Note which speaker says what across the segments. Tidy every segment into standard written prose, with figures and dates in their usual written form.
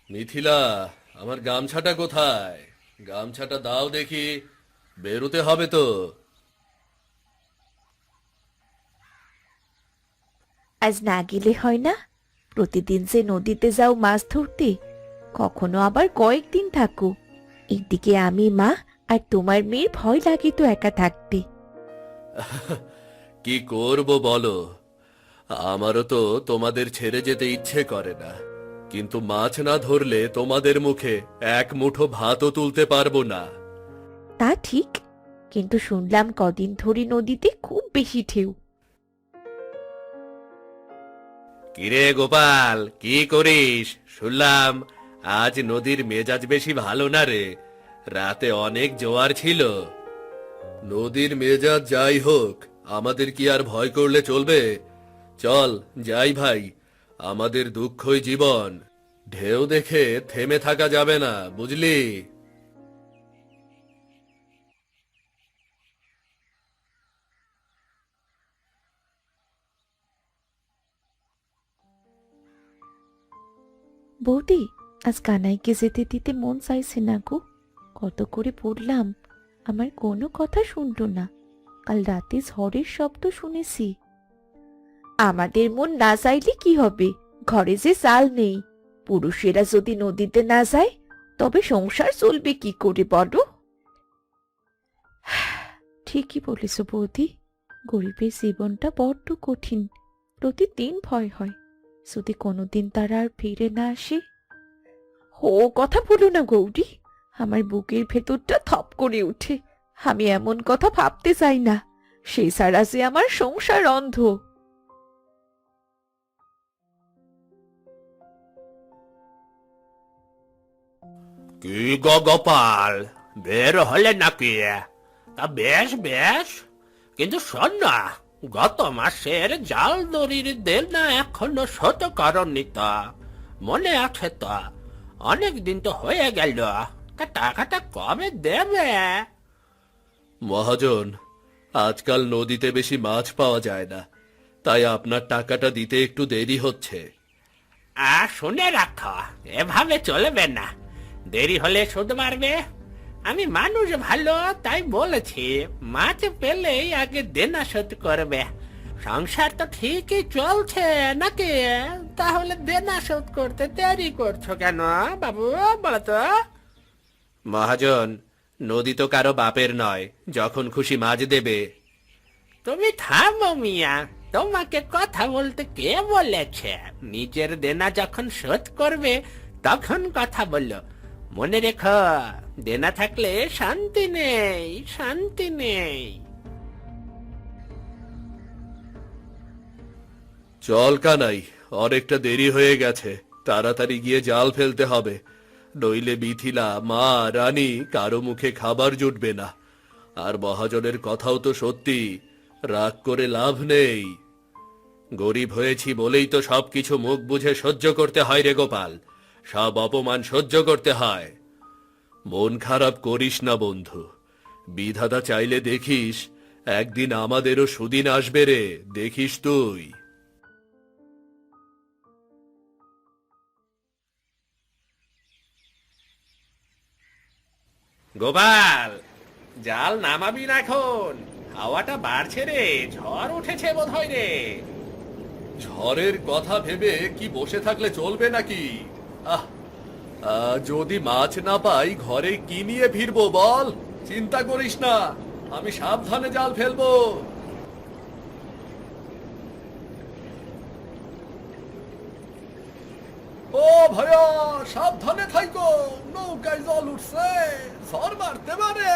Speaker 1: মিথিলা, আমার গামছাটা কোথায়? গামছাটা দাও দেখি, বেরোতে হবে তো।
Speaker 2: আজ না গেলে হয় না? প্রতিদিন যে নদীতে যাও মাছ ধরতে, কখনো আবার কয়েকদিন থাকো। এদিকে আমি মা, আর তোমার মেয়ের ভয় লাগে তো একা থাকতে।
Speaker 1: কি করব বলো, আমারও তো তোমাদের ছেড়ে যেতে ইচ্ছে করে না, কিন্তু মাছ না ধরলে তোমাদের মুখে এক মুঠো ভাতও তুলতে পারবো না।
Speaker 2: তা ঠিক, কিন্তু শুনলাম কদিন ধরে নদীতে খুব বেশি ঢেউ।
Speaker 1: কিরে গোপাল, কি করিস? শুনলাম আজ নদীর মেজাজ বেশি ভালো না রে, রাতে অনেক জোয়ার ছিল। নদীর মেজাজ যাই হোক, আমাদের কি আর ভয় করলে চলবে? চল যাই ভাই, আমাদের দুঃখই জীবন, ঢেউ দেখে থেমে থাকা যাবে না, বুঝলি?
Speaker 2: বৌদি, আজ কানাইকে যেতে দিতে মন চাইছে না গো। কত করে পড়লাম, আমার কোনো কথা শুনলো না। কাল রাতে ঝড়ের শব্দ শুনেছি। আমাদের মন না চাইলে কি হবে, ঘরে যে চাল নেই। পুরুষেরা যদি নদীতে না যায়, তবে সংসার চলবে কি করে বলো? ঠিকই বলেছ বৌদি, গরিবের জীবনটা বড্ড কঠিন। প্রতিদিন ভয় হয়, যদি কোনোদিন তারা আর ফিরে না আসে। ও কথা বলো না গৌরী, আমার বুকের ভেতরটা থপ করে ওঠে। আমি এমন কথা ভাবতে চাই না, সে ছাড়া যে আমার সংসার অন্ধ।
Speaker 1: কি গো গোপাল, বের হলে নাকি? তা বেশ বেশ, কিন্তু শোন না, গত মাসের জাল দড়ির দেনা এখনো শোধ করনি তো? মনে আছে তো? অনেক দিন তো হয়ে গেল, তা টাকাটা কবে দেবে? মহাজন, আজকাল নদীতে বেশি মাছ পাওয়া যায় না, তাই আপনার টাকাটা দিতে একটু দেরি হচ্ছে। শুনে রাখো, এভাবে চলবে না, দেরি হলে সুদ বাড়বে। আমি মানুষ ভালো, তাই বলেছি মাছ পেলেই আগে দেনা শোধ করবে। সংসার তো ঠিকই চলছে নাকি? তাহলে দেনা শোধ করতে দেরি করছো কেন বাবু, বলো তো? মহাজন, নদী তো কারো বাপের নয়, যখন খুশি মাছ দেবে। তুমি থামো মিয়া, তোমাকে কথা বলতে কে বলেছে? নিজের দেনা যখন শোধ করবে তখন কথা বললো। মনে রেখো, দেনা থাকলে শান্তি নেই, শান্তি নেই। চল কানাই, অনেকটা দেরি হয়ে গেছে, তাড়াতাড়ি গিয়ে জাল ফেলতে হবে, নইলে মিথিলা, মা, রানী কারো মুখে খাবার জুটবে না। আর মহাজনের কথাও তো সত্যি, রাগ করে লাভ নেই। গরিব হয়েছি বলেই তো সবকিছু মুখ বুঝে সহ্য করতে হয় রে গোপাল, সব অপমান সহ্য করতে হয়। মন খারাপ করিস না বন্ধু, বিধাতা চাইলে দেখিস একদিন আমাদেরও সুদিন আসবে রে, দেখিস তুই। গোপাল, জাল নামাবি না এখন, হাওয়াটা বাড়ছে রে, ঝড় উঠেছে বোধহয় রে। ঝড়ের কথা ভেবে কি বসে থাকলে চলবে নাকি? আহ, যদি মাছ না পাই ঘরে কি নিয়ে ফিরবো বল? চিন্তা করিস না, আমি সাবধানে জাল ফেলবো। ও ভাইয়া, সাবধানে থাইকো, নৌকায় জল উঠছে, ঝড় মারতে পারে।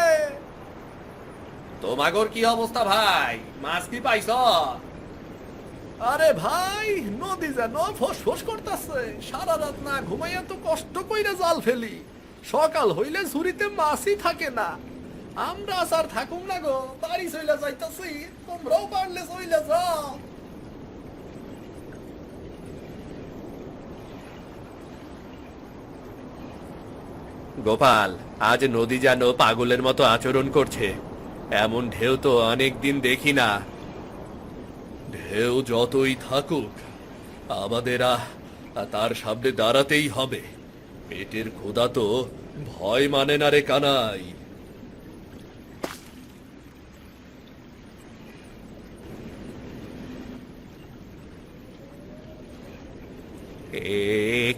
Speaker 1: তোমাগর কি অবস্থা ভাই, মাছ কি পাইছ? আরে ভাই, নদী যেন ফোঁস করতেছে, সারা রাত না ঘুমাইয়া তো কষ্ট কইরা জাল ফেলি, সকাল হইলে ঝুড়িতে মাছই থাকে না। আমরা আর থাকুম না গো, বাড়ি চইলা যাইতাছি, তোমরাও পারলে চইলা যাও। গোপাল, আজ নদী যেন পাগলের মতো আচরণ করছে, এমন ঢেউ তো অনেক দিন দেখি না। ঢেউ যতই থাকুক, আমাদের তার সামনে দাঁড়াতেই হবে। পেটের ক্ষুধা তো ভয় মানে না রে কানাই।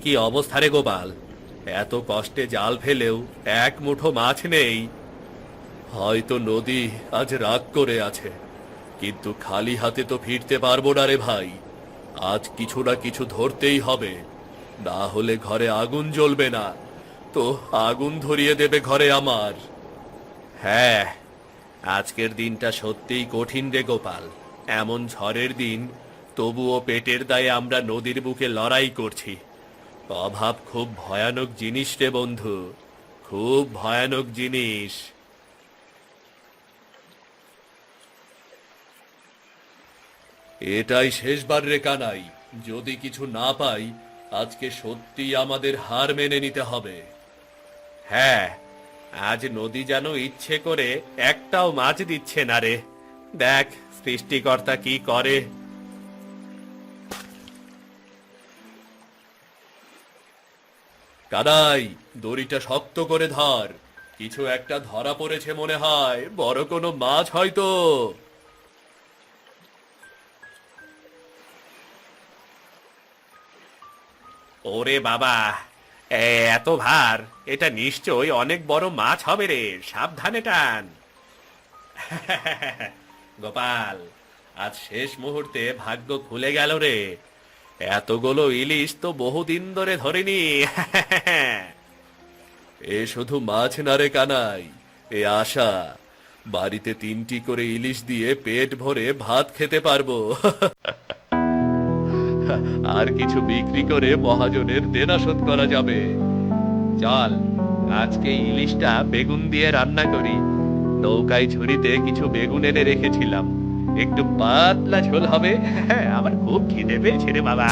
Speaker 1: কি অবস্থা রে গোপাল, এত কষ্টে জাল ফেলেও এক মুঠো মাছ নেই। হয়তো নদী আজ রাগ করে আছে, কিন্তু খালি হাতে তো ফিরতে পারবো না রে ভাই। আজ কিছু না কিছু ধরতেই হবে, না হলে ঘরে আগুন জ্বলবে না, তো আগুন ধরিয়ে দেবে ঘরে আমার। হ্যাঁ, আজকের দিনটা সত্যিই কঠিন রে গোপাল। এমন ঝড়ের দিন, তবুও পেটের দায়ে আমরা নদীর বুকে লড়াই করছি। অভাব খুব ভয়ানক জিনিস রে বন্ধু, খুব ভয়ানক জিনিস। এটাই শেষবার রে কানাই, যদি কিছু না পাই আজকে সত্যি আমাদের হার মেনে নিতে হবে। হ্যাঁ, আজ নদী যেন ইচ্ছে করে একটাও মাছ দিচ্ছে না রে। দেখ সৃষ্টিকর্তা কি করে। কানাই, দড়িটা শক্ত করে ধর, কিছু একটা ধরা পড়েছে মনে হয়, বড় কোনো মাছ হয়তো। ওরে বাবা, এত ভার, এটা নিশ্চয়ই অনেক বড় মাছ হবে রে, সাবধানে টান। গোপাল, আজ শেষ মুহূর্তে ভাগ্য খুলে গেল রে, এতগুলো ইলিশ তো বহুদিন ধরে ধরিনি। এ শুধু মাছ না রে কানাই, এ আশা। বাড়িতে 3টি করে ইলিশ দিয়ে পেট ভরে ভাত খেতে পারবো। আর কিছু বিক্রি করে মহাজনের দেনা শোধ করা যাবে। চল, আজকে ইলিশটা বেগুন দিয়ে রান্না করি। নৌকায় ঝুড়িতে কিছু বেগুন এনে রেখেছিলাম, একটু পাতলা ঝোল হবে। আমার খুব খিদে পেয়েছে রে বাবা।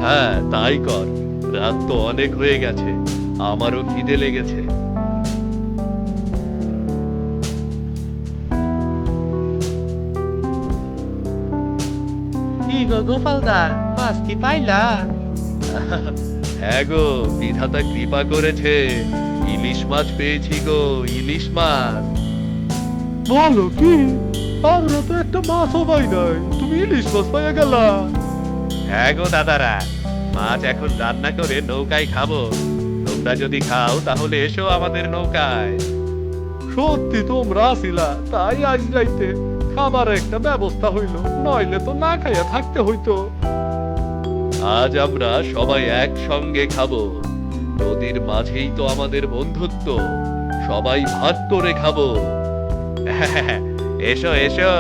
Speaker 1: হ্যাঁ, তাই কর, রাত তো অনেক হয়ে গেছে, আমারও খিদে লেগেছে।
Speaker 3: কি গো গোপালদা, মাছ কি পাইলা?
Speaker 1: হ্যাঁ গো, বিধাতা কৃপা করেছে, ইলিশ মাছ পেয়েছি গো, ইলিশ মাছ।
Speaker 3: বলো কি, আমরা তো একটা মাছও পাই নাই, তুমি ইলিশ মাছ পাইয়া গেলা?
Speaker 1: হ্যাঁ গো দাদারা, মাছ এখন রান্না করে নৌকায় খাবো। তোমরা যদি খাও তাহলে এসো আমাদের নৌকায়।
Speaker 3: সত্যি তোমরা আসিলা, তাই আজ রাইতে খাবার একটা ব্যবস্থা হইল, নইলে তো না খাইয়া থাকতে হইতো।
Speaker 1: আজ আমরা সবাই একসঙ্গে খাবো, নদীর মাঝেই তো আমাদের বন্ধুত্ব, সবাই ভাগ করে খাবো। এসো এসো,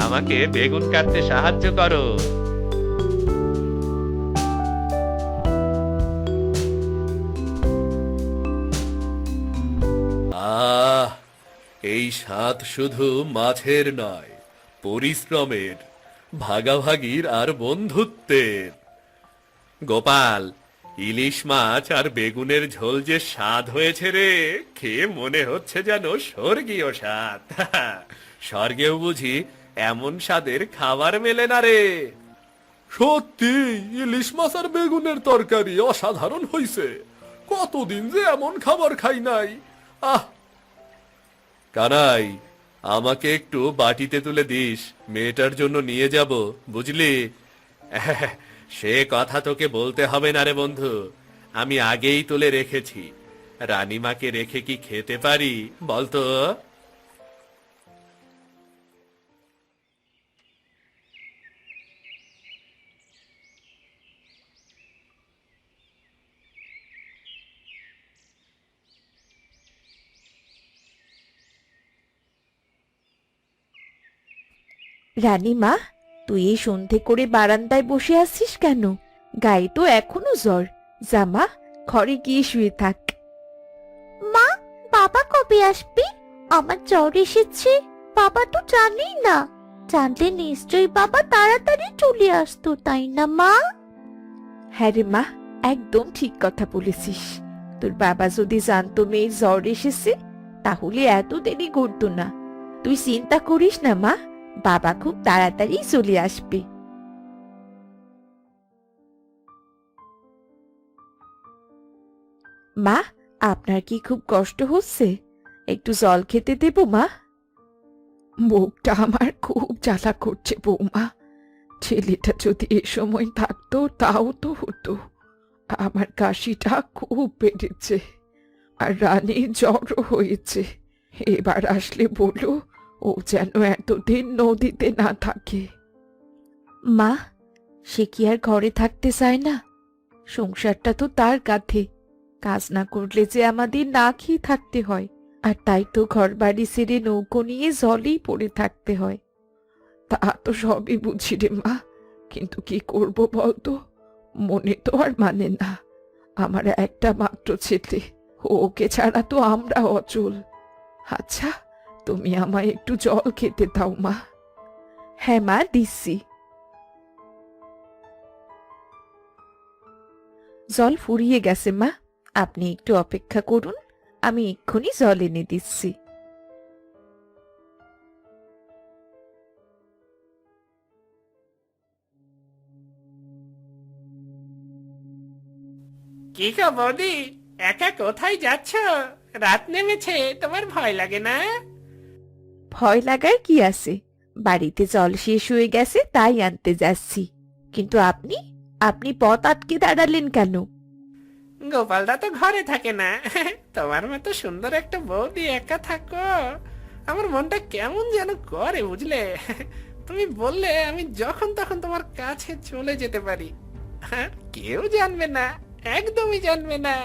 Speaker 1: আমাকে বেগুন কাটতে সাহায্য করো। আহ, এই স্বাদ শুধু মাছের নয়, পরিশ্রমের, ভাগাভাগির আর বন্ধুত্বের। গোপাল, ইলিশ মাছ আর বেগুনের ঝোল যে স্বাদ হয়েছে রে, খেয়ে মনে হচ্ছে যেন স্বর্গীয় স্বাদ। স্বর্গেও বুঝি এমন স্বাদের খাবার মেলে না রে।
Speaker 3: সত্যি ইলিশ মাছ আর বেগুনের তরকারি অসাধারণ হইছে, কতদিন যে এমন খাবার খাই নাই। আহ,
Speaker 1: কানাই, আমাকে একটু বাটিতে তুলে দিস, মেয়েটার জন্য নিয়ে যাব, বুঝলি? সে কথা তোকে বলতে হবে না রে বন্ধু, আমি আগেই তুলে রেখেছি। রানীমাকে রেখে কি খেতে পারি বলতো?
Speaker 2: রানীমা, তুই এই সন্ধে করে বারান্দায় বসে আছিস কেন? গায়ে তো এখনো জ্বর। জামা, ঘরে গিয়ে শুয়ে থাক। মা, বাবা কবে আসবে? আমার জ্বর এসেছে। বাবা তো জানেই না, জানলে নিশ্চয়ই বাবা তাড়াতাড়ি চলে আসতো, তাই না মা? হ্যাঁ রে মা, একদম ঠিক কথা বলেছিস। তোর বাবা যদি জানতো মেয়ের জ্বর এসেছে, তাহলে এত দেরি করতো না। তুই চিন্তা করিস না মা, বাবা খুব তাড়াতাড়ি চলে আসবে।
Speaker 1: আহ,
Speaker 2: মা, আপনার কি খুব কষ্ট হচ্ছে? একটু জল খেতে দেবো মা? বুকটা আমার খুব জ্বালা করছে বৌমা। ছেলেটা যদি এ সময় থাকতো তাও তো হতো। আমার কাশিটা খুব বেড়েছে, আর রানীর জ্বরও হয়েছে। এবার আসলে বলো, ও যেন এতদিন নদীতে না থাকে। মা, সে কি আর ঘরে থাকতে চায় না? সংসারটা তো তার কাঁধে। কাজ না করলে যে আমাদের না খেয়ে থাকতে হয়, আর তাই তো ঘর বাড়ি ছেড়ে নৌকো নিয়ে জলেই পড়ে থাকতে হয়। তা তো সবই বুঝি রে মা, কিন্তু কি করব বলতো? মনে তো আর মানে না। আমার একটা মাত্র ছেলে, ওকে ছাড়া তো আমরা অচল। আচ্ছা, তুমি আমায় একটু জল খেতে দাও মা। হ্যাঁ মা, দিচ্ছি। জল ফুরিয়ে গেছে মা, আপনি একটু অপেক্ষা করুন, আমি এক্ষুনি জল এনে দিচ্ছি।
Speaker 1: কি গো বৌদি, একা কোথায় যাচ্ছ? রাত নেমেছে, তোমার ভয় লাগে না?
Speaker 2: ভয় লাগার কি আছে? বাড়িতে জল শেষ হয়ে গেছে, তাই আনতে যাচ্ছি। কিন্তু আপনি আপনি পথ আটকে দাঁড়ালেন কেন?
Speaker 1: গোপালদা তো ঘরে থাকে না। তোমার মতো সুন্দর একটা বৌদি একা থাকো, আমার মনটা কেমন যেন করে বুঝলে। তুমি বললে আমি যখন তখন তোমার কাছে চলে যেতে পারি। আর কেউ জানবে না, একদমই জানবে না।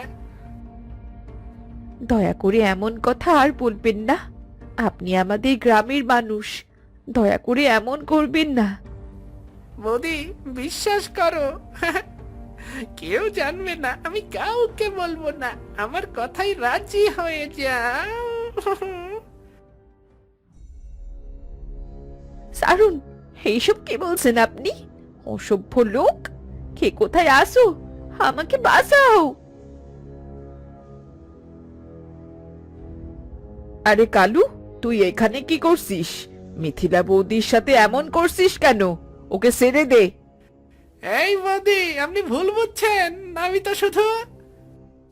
Speaker 2: দয়া করে এমন কথা আর বলবেন না। আপনি আমাদের গ্রামের মানুষ, দয়া করে এমন করবেন না।
Speaker 1: বৌদি, বিশ্বাস করো, কেউ জানবে না, আমি কাউকে বলবো না। আমার কথাই রাজি হয়ে যাও।
Speaker 2: সারুন, এইসব কি বলছেন আপনি? অসভ্য লোক! কে কোথায় আসো, আমাকে বাঁচাও। আরে কালু, তুই এখানে কি করছিস? মিথিলা বৌদির সাথে এমন করছিস কেন? ওকে ছেড়ে দে।
Speaker 1: এই বৌদি, আপনি ভুল বুঝছেন, আমি তো শুধু...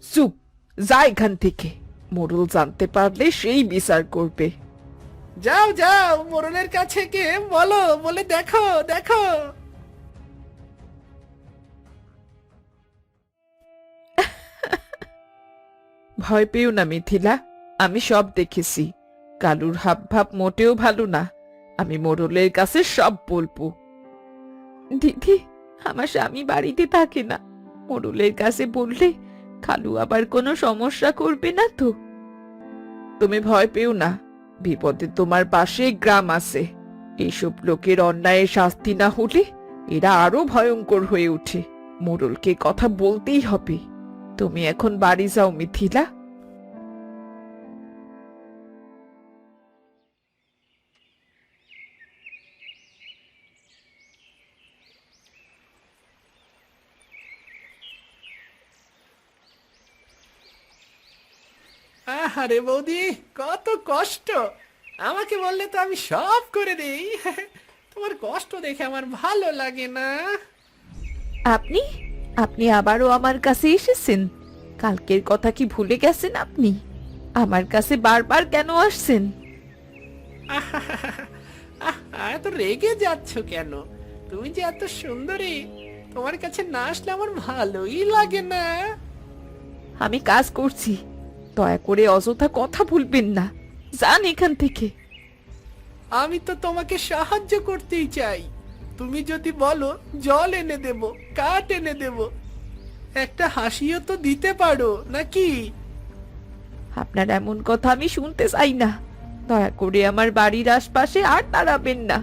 Speaker 2: চুপ, যা এখান থেকে। মোড়ল জানতে পারলে সেই বিচার করবে।
Speaker 1: যাও যাও, মোড়লের কাছে গিয়ে বলো, বলে দেখো দেখো।
Speaker 2: ভয় পেও না মিথিলা, আমি সব দেখেছি। কালুর হাব ভাব মোটেও ভালো না। আমি মোড়লের কাছে সব বলবো। দিদি, আমার স্বামী বাড়িতে থাকে না। মোড়লের কাছে বললে কালু আবার কোনো সমস্যা করবে না তো? তুমি ভয় পেও না, বিপদে তোমার পাশে গ্রাম আছে। এইসব লোকের অন্যায়ের শাস্তি না হলে এরা আরো ভয়ঙ্কর হয়ে ওঠে। মোড়লকে কথা বলতেই হবে। তুমি এখন বাড়ি যাও মিথিলা।
Speaker 1: আরে বৌদি, কত কষ্ট! আমাকে বললে তো আমি সব করে দিই। তোমার কষ্ট দেখে আমার ভালো লাগে না।
Speaker 2: আপনি আপনি আবারও আমার কাছে এসেছেন? কালকের কথা কি ভুলে গেছেন আপনি? আমার কাছে বারবার কেন আসছেন?
Speaker 1: এত রেগে যাচ্ছ কেন? তুমি যে এত সুন্দরী, তোমার কাছে না আসলে আমার ভালোই লাগে না।
Speaker 2: আমি কাজ করছি, দয়া করে অযথা কথা বলবেন না। যান এখান থেকে।
Speaker 1: আমি তো তোমাকে সাহায্য করতেই চাই। তুমি যদি বলো জল এনে দেব, কাঠ এনে দেব, একটা হাসিও তো দিতে পারো নাকি?
Speaker 2: আপনার এমন কথা আমি শুনতে চাই না। দয়া করে আমার বাড়ির আশপাশে আর দাঁড়াবেন না।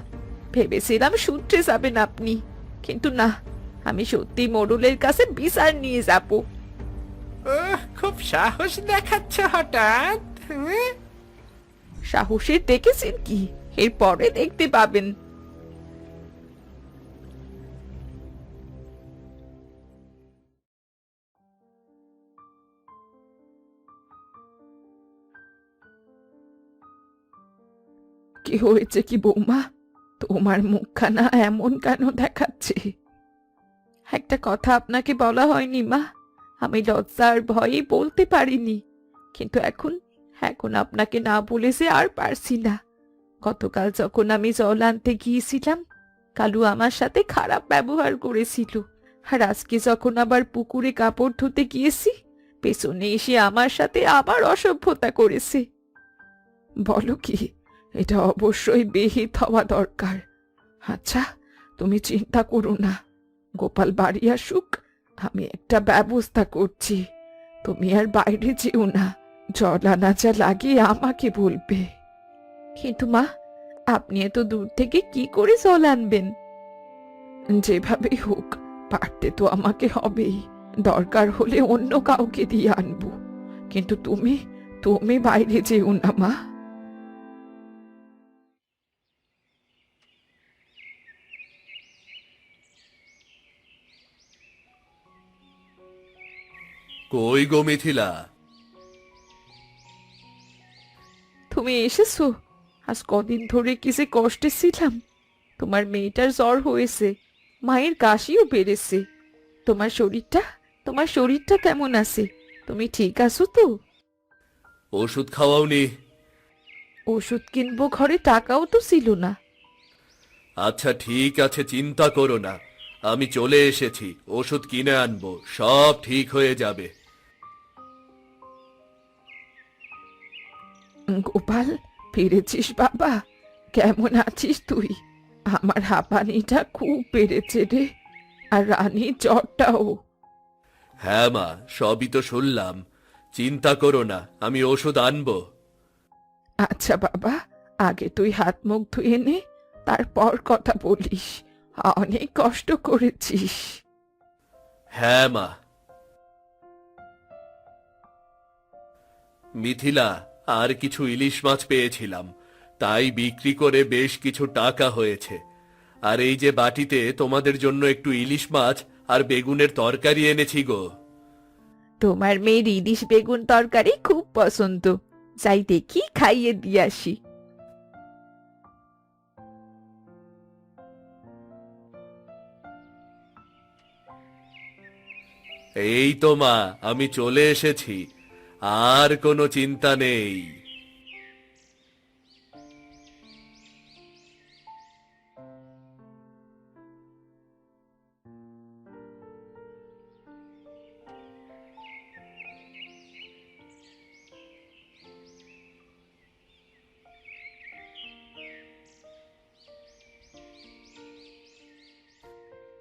Speaker 2: ভেবেছিলাম শুনতে যাবেন আপনি, কিন্তু না, আমি সত্যি মোড়লের কাছে বিচার নিয়ে যাব।
Speaker 1: খুব সাহস দেখাচ্ছ হঠাৎ, হ্যাঁ?
Speaker 2: সাহসের দেখেছেন কি? এর পরে দেখতে পাবেন। কি হয়েছে কি বৌমা? তোমার মুখখানা এমন কেন দেখাচ্ছে? একটা কথা আপনাকে বলা হয়নি মা। আমি লজ্জার ভয়ে বলতে পারিনি, কিন্তু এখন এখন আপনাকে না বলে যে আর পারছি না। গতকাল যখন আমি জল আনতে গিয়েছিলাম, কালু আমার সাথে খারাপ ব্যবহার করেছিল, আর আজকে যখন আবার পুকুরে কাপড় ধুতে গিয়েছি, পেছনে এসে আমার সাথে আবার অসভ্যতা করেছে। বলো কি, এটা অবশ্যই বিহিত হওয়া দরকার। আচ্ছা, তুমি চিন্তা করো না, গোপাল বাড়ি আসুক, আমি একটা ব্যবস্থা করছি। তুমি আর বাইরে যেও না, জল আনা যা লাগে আমাকে বলবে। কিন্তু মা, আপনি এত দূর থেকে কি করে জল আনবেন? যেভাবেই হোক, পারতে তো আমাকে হবেই। দরকার হলে অন্য কাউকে দিয়ে আনবো, কিন্তু তুমি তুমি বাইরে যেও না মা।
Speaker 1: কই গো মিথিলা?
Speaker 2: তুমি এসেছো? আজ কদিন ধরে কি যে কষ্টে ছিলাম। তোমার মেয়েটার জ্বর হয়েছে, মায়ের কাশিও বেড়েছে। তোমার শরীরটা কেমন আছে? তুমি ঠিক আছো তো?
Speaker 1: ওষুধ খাওয়াওনি?
Speaker 2: ওষুধ কিনবো, ঘরে টাকাও তো ছিল না।
Speaker 1: আচ্ছা ঠিক আছে, চিন্তা করো না, আমি চলে এসেছি, ওষুধ কিনে আনবো, সব ঠিক হয়ে যাবে।
Speaker 2: গোপাল, ফিরেছিস বাবা? কেমন আছিস তুই? আমার হাঁপানিটা খুব বেড়েছে রে, আর রানীর জ্বরটাও।
Speaker 1: হ্যাঁ মা, সবই তো শুনলাম, চিন্তা করো না, আমি ওষুধ আনবো।
Speaker 2: আচ্ছা বাবা, আগে তুই হাত মুখ ধুয়ে নে, তারপর কথা বলিস। অনেক কষ্ট করেছিস।
Speaker 1: হ্যাঁ মা। মিথিলা, আর কিছু ইলিশ মাছ পেয়েছিলাম, তাই বিক্রি করে বেশ কিছু টাকা হয়েছে। আর এই যে বাটিতে তোমাদের জন্য একটু ইলিশ মাছ আর বেগুনের তরকারি এনেছি গো।
Speaker 2: তোমার মেয়ের ইলিশ বেগুন তরকারি খুব পছন্দ, যাই দেখি খাইয়ে দিয়ে আসি।
Speaker 1: এই তো মা, আমি চলে এসেছি, আর কোনো চিন্তা নেই।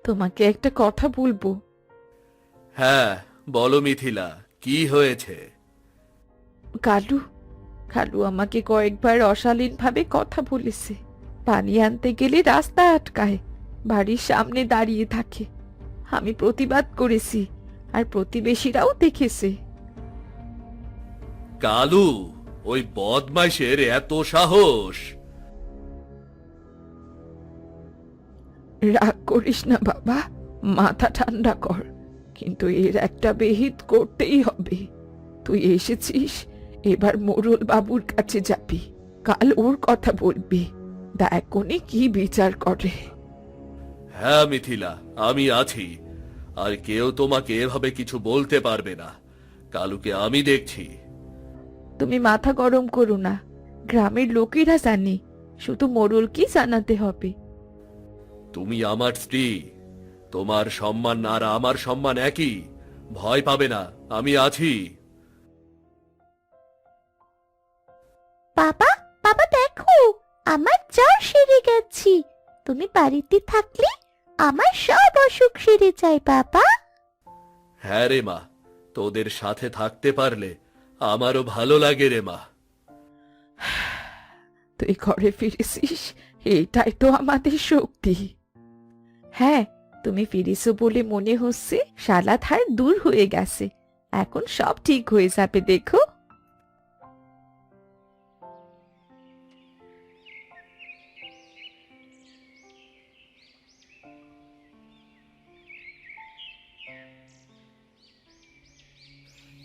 Speaker 2: তোমাকে একটা কথা বলবো।
Speaker 1: হ্যাঁ বলো মিথিলা, কি হয়েছে?
Speaker 2: কালু কালু আমাকে কয়েকবার অশালীন ভাবে কথা বলেছে। পানি আনতে গেলে রাস্তা আটকায়, বাড়ির সামনে দাঁড়িয়ে থাকে। আমি প্রতিবাদ করেছি, আর প্রতিবেশীরাও দেখেছে।
Speaker 1: কালু, ওই বদমাইশের এত সাহস!
Speaker 2: রাগ করিস না বাবা, মাথা ঠান্ডা কর। কিন্তু এর একটা বিহিত করতেই হবে। তুই এসেছিস, এবার মোড়ল বাবুর কাছে যাবি, কাল ওর কথা বলবি, দেখ উনি কি বিচার করে।
Speaker 1: হ্যাঁ মিথিলা, আমি আছি, আর কেউ তোমাকে এভাবে কিছু বলতে পারবে না। কালুকে আমি দেখছি।
Speaker 2: তুমি মাথা গরম করো না, গ্রামের লোকেরা জানে, শুধু মোড়ল কি জানাতে হবে।
Speaker 1: তুমি আমার স্ত্রী, তোমার সম্মান আর আমার সম্মান একই, ভয় পাবে না, আমি আছি।
Speaker 4: বাবা, বাবা দেখো, আমার জ্বর সেরে গেছি। তুমি বাড়িতে থাকলে আমার সব অসুখ সেরে যায় বাবা।
Speaker 1: হ্যাঁ রে মা, তোদের সাথে থাকতে পারলে আমারও ভালো লাগে রে মা।
Speaker 2: তুই ঘরে ফিরেছিস, এটাই তো আমাদের শক্তি। হ্যাঁ, তুমি ফিরেছো বলে মনে হচ্ছে শালাধার দূর হয়ে গেছে। এখন সব ঠিক হয়ে যাবে, দেখো।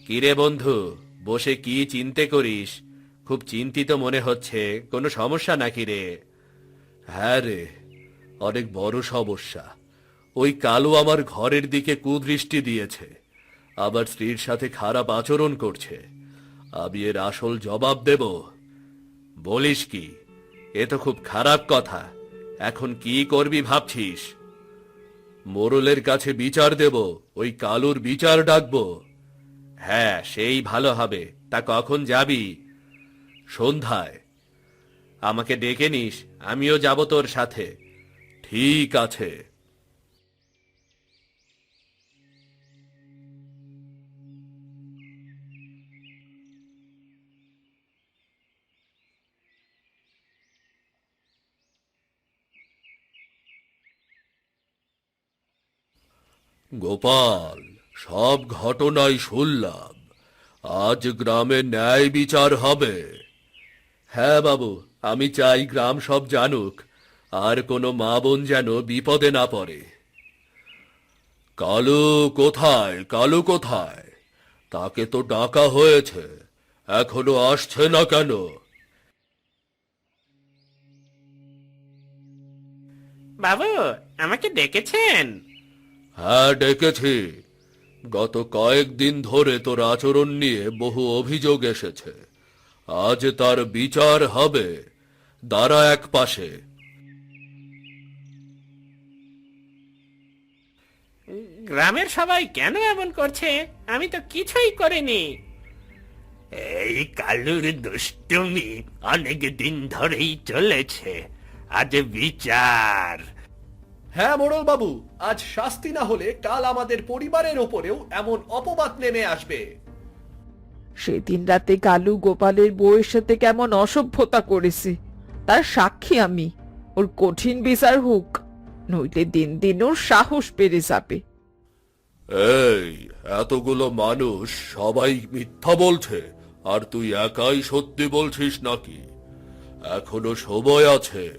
Speaker 1: কিরে বন্ধু, বসে কি চিন্তে করিস? খুব চিন্তিত মনে হচ্ছে, কোনো সমস্যা নাকি রে? হ্যাঁ রে, অনেক বড় সমস্যা। ওই কালু আমার ঘরের দিকে কুদৃষ্টি দিয়েছে, আবার স্ত্রীর সাথে খারাপ আচরণ করছে। আমি এর আসল জবাব দেব। বলিস কি? এ তো খুব খারাপ কথা। এখন কি করবি ভাবছিস? মোড়লের কাছে বিচার দেব, ওই কালুর বিচার ডাকবো। হ্যাঁ, সেই ভালো হবে। তা কখন যাবি? সন্ধ্যায়। আমাকে ডেকে নিস, আমিও যাব তোর সাথে। ঠিক আছে। গোপাল, সব ঘটনাই শুনলাম। আজ গ্রামে ন্যায় বিচার হবে। হ্যাঁ বাবু, আমি চাই গ্রাম সব জানুক, আর কোনো মা বোন যেন বিপদে না পড়ে। কালু কোথায়? কালু কোথায়? তাকে তো ডাকা হয়েছে, এখনো আসছে না কেন?
Speaker 5: বাবু, আমাকে ডেকেছেন?
Speaker 1: হ্যাঁ, ডেকেছি। গত কয়েকদিন ধরে তোর আচরণ নিয়ে বহু অভিযোগ এসেছে। আজ তার বিচার হবে। দাঁড়া এক পাশে।
Speaker 5: গ্রামের সবাই কেন এমন করছে? আমি তো কিছুই করিনি। এই কালুর দুষ্টুমি অনেক দিন ধরেই চলেছে, আজ বিচার।
Speaker 3: হ্যাঁ মোড়ল বাবু, আজ শাস্তি না হলে কাল আমাদের পরিবারের ওপরেও এমন অপবাদ নেমে আসবে।
Speaker 6: সেদিন রাতে কালু গোপালের বউয়ের সাথে কেমন অসভ্যতা করেছে, তার সাক্ষী আমি। ওর কঠিন বিচার হোক, নইলে দিন দিন ওর সাহস বেড়ে যাবে।
Speaker 1: এই, এতগুলো মানুষ সবাই মিথ্যা বলছে, আর তুই একাই সত্যি বলছিস নাকি? এখনো সময় আছে,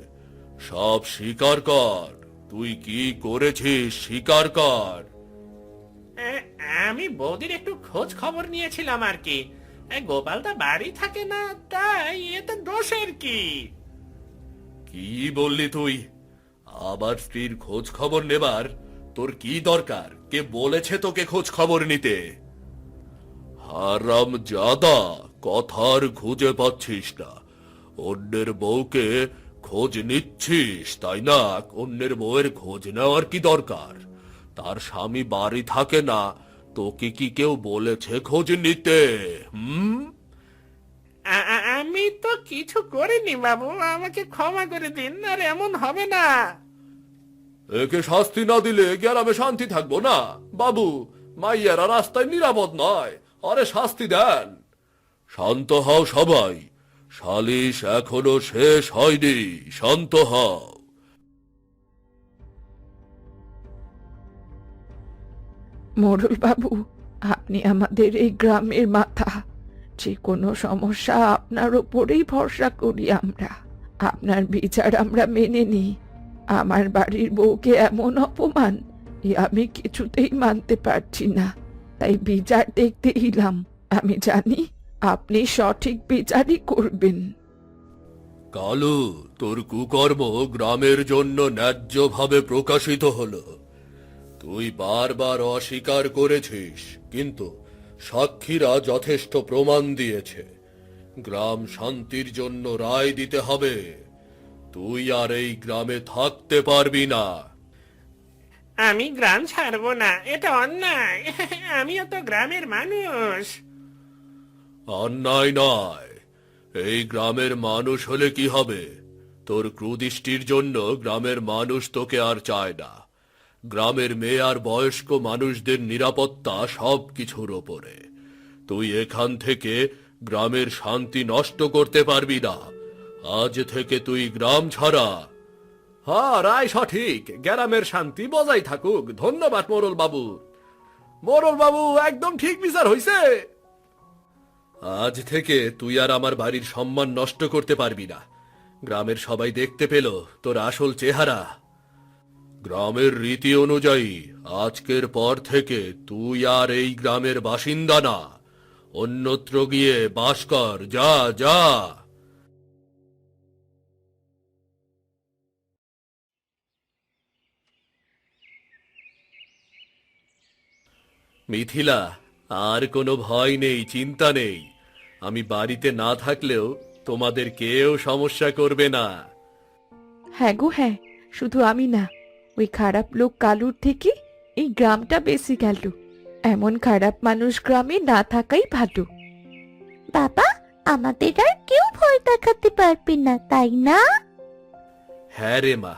Speaker 1: সব স্বীকার কর। তুই কি করেছিস স্বীকার কর।
Speaker 5: এ- আমি বৌদির একটু খোঁজ খবর নিয়েছিলাম আর কি। গোপালটা বাড়ি থাকে না, তাই এতে দোষের কি?
Speaker 1: কি বললি তুই? আবার স্ত্রীর খোঁজ খবর নেবার তোর কি দরকার? কে বলেছে তোকে খোঁজ খবর নিতে? হারাম জাদা, কথার খুঁজে পাচ্ছিস না। অন্যের বউকে খোঁজ নিচ্ছিস, তাই না? অন্যের বউয়ের খোঁজ নেওয়ার কি দরকার? তার স্বামী বাড়ি থাকে না, তোকে কি কেউ বলেছে খোঁজ নিতে? হুম?
Speaker 5: আমি তো কিছু করিনি বাবু, আমাকে ক্ষমা করে দিন, আর এমন হবে না।
Speaker 3: একে শাস্তি না দিলে গ্রামে শান্তি থাকবো না। বাবু, মাইয়ারা রাস্তায় নিরাপদ নয়, আরে শাস্তি দেন।
Speaker 1: শান্ত হও সবাই, সালিশ এখনো শেষ হয়নি। শান্ত হও।
Speaker 6: মোড়ল বাবু, আপনি আমাদের এই গ্রামের মাথা। যে কোনো সমস্যা আপনার ওপরেই ভরসা করি আমরা। আপনার বিচার আমরা মেনে নিই। আমার বাড়ির বউকে এমন অপমান, এ আমি কিছুতেই মানতে পারছি না। তাই বিচার দেখতে এলাম। আমি জানি আপনি সঠিক বিচারই করবেন।
Speaker 1: কালু, তোর কুকর্ম গ্রামের জন্য ন্যায্যভাবে প্রকাশিত হলো। তুই বারবার অস্বীকার করেছিস, কিন্তু সাক্ষীরা যথেষ্ট প্রমাণ দিয়েছে। গ্রাম শান্তির জন্য রায় দিতে হবে। তুই আর এই গ্রামে থাকতে পারবি না।
Speaker 5: আমি গ্রাম ছাড়বো না, এটা অন্যায়। আমিও তো গ্রামের মানুষ।
Speaker 1: অন্যায় নয়। এই গ্রামের মানুষ হলে কি হবে? তোর কুদৃষ্টির জন্য গ্রামের মানুষ তোকে আর চায় না। গ্রামের মেয়ে আর বয়স্ক মানুষদের নিরাপত্তা সব কিছুর ওপরে। তুই এখান থেকে গ্রামের শান্তি নষ্ট করতে পারবি না। আজ থেকে তুই গ্রাম ছাড়া।
Speaker 3: হ্যাঁ, রায় সঠিক, গ্রামের শান্তি বজায় থাকুক। ধন্যবাদ মোড়ল বাবু। মোড়ল বাবু, একদম ঠিক বিচার হইছে।
Speaker 1: আজ থেকে তুই আর আমার বাড়ির সম্মান নষ্ট করতে পারবি না। গ্রামের সবাই দেখতে পেল তোর আসল চেহারা। গ্রামের রীতি অনুযায়ী আজকের পর থেকে তুই আর এই গ্রামের বাসিন্দা না। অন্যত্র গিয়ে বাস কর, যা যা। মিথিলা, আর কোনো ভয় নেই, চিন্তা নেই। আমি বাড়িতে না থাকলেও তোমাদের কেউ সমস্যা করবে না।
Speaker 6: হ্যাঁ গো হ্যাঁ, শুধু আমি না, ওই খারাপ লোক কালুর থেকে এই গ্রামটা বেঁচে গেল। এমন খারাপ মানুষ গ্রামে না থাকাই ভালো।
Speaker 4: বাবা, আমাদের আর কেউ ভয় দেখাতে পারবে না, তাই না?
Speaker 1: হ্যাঁ রে মা,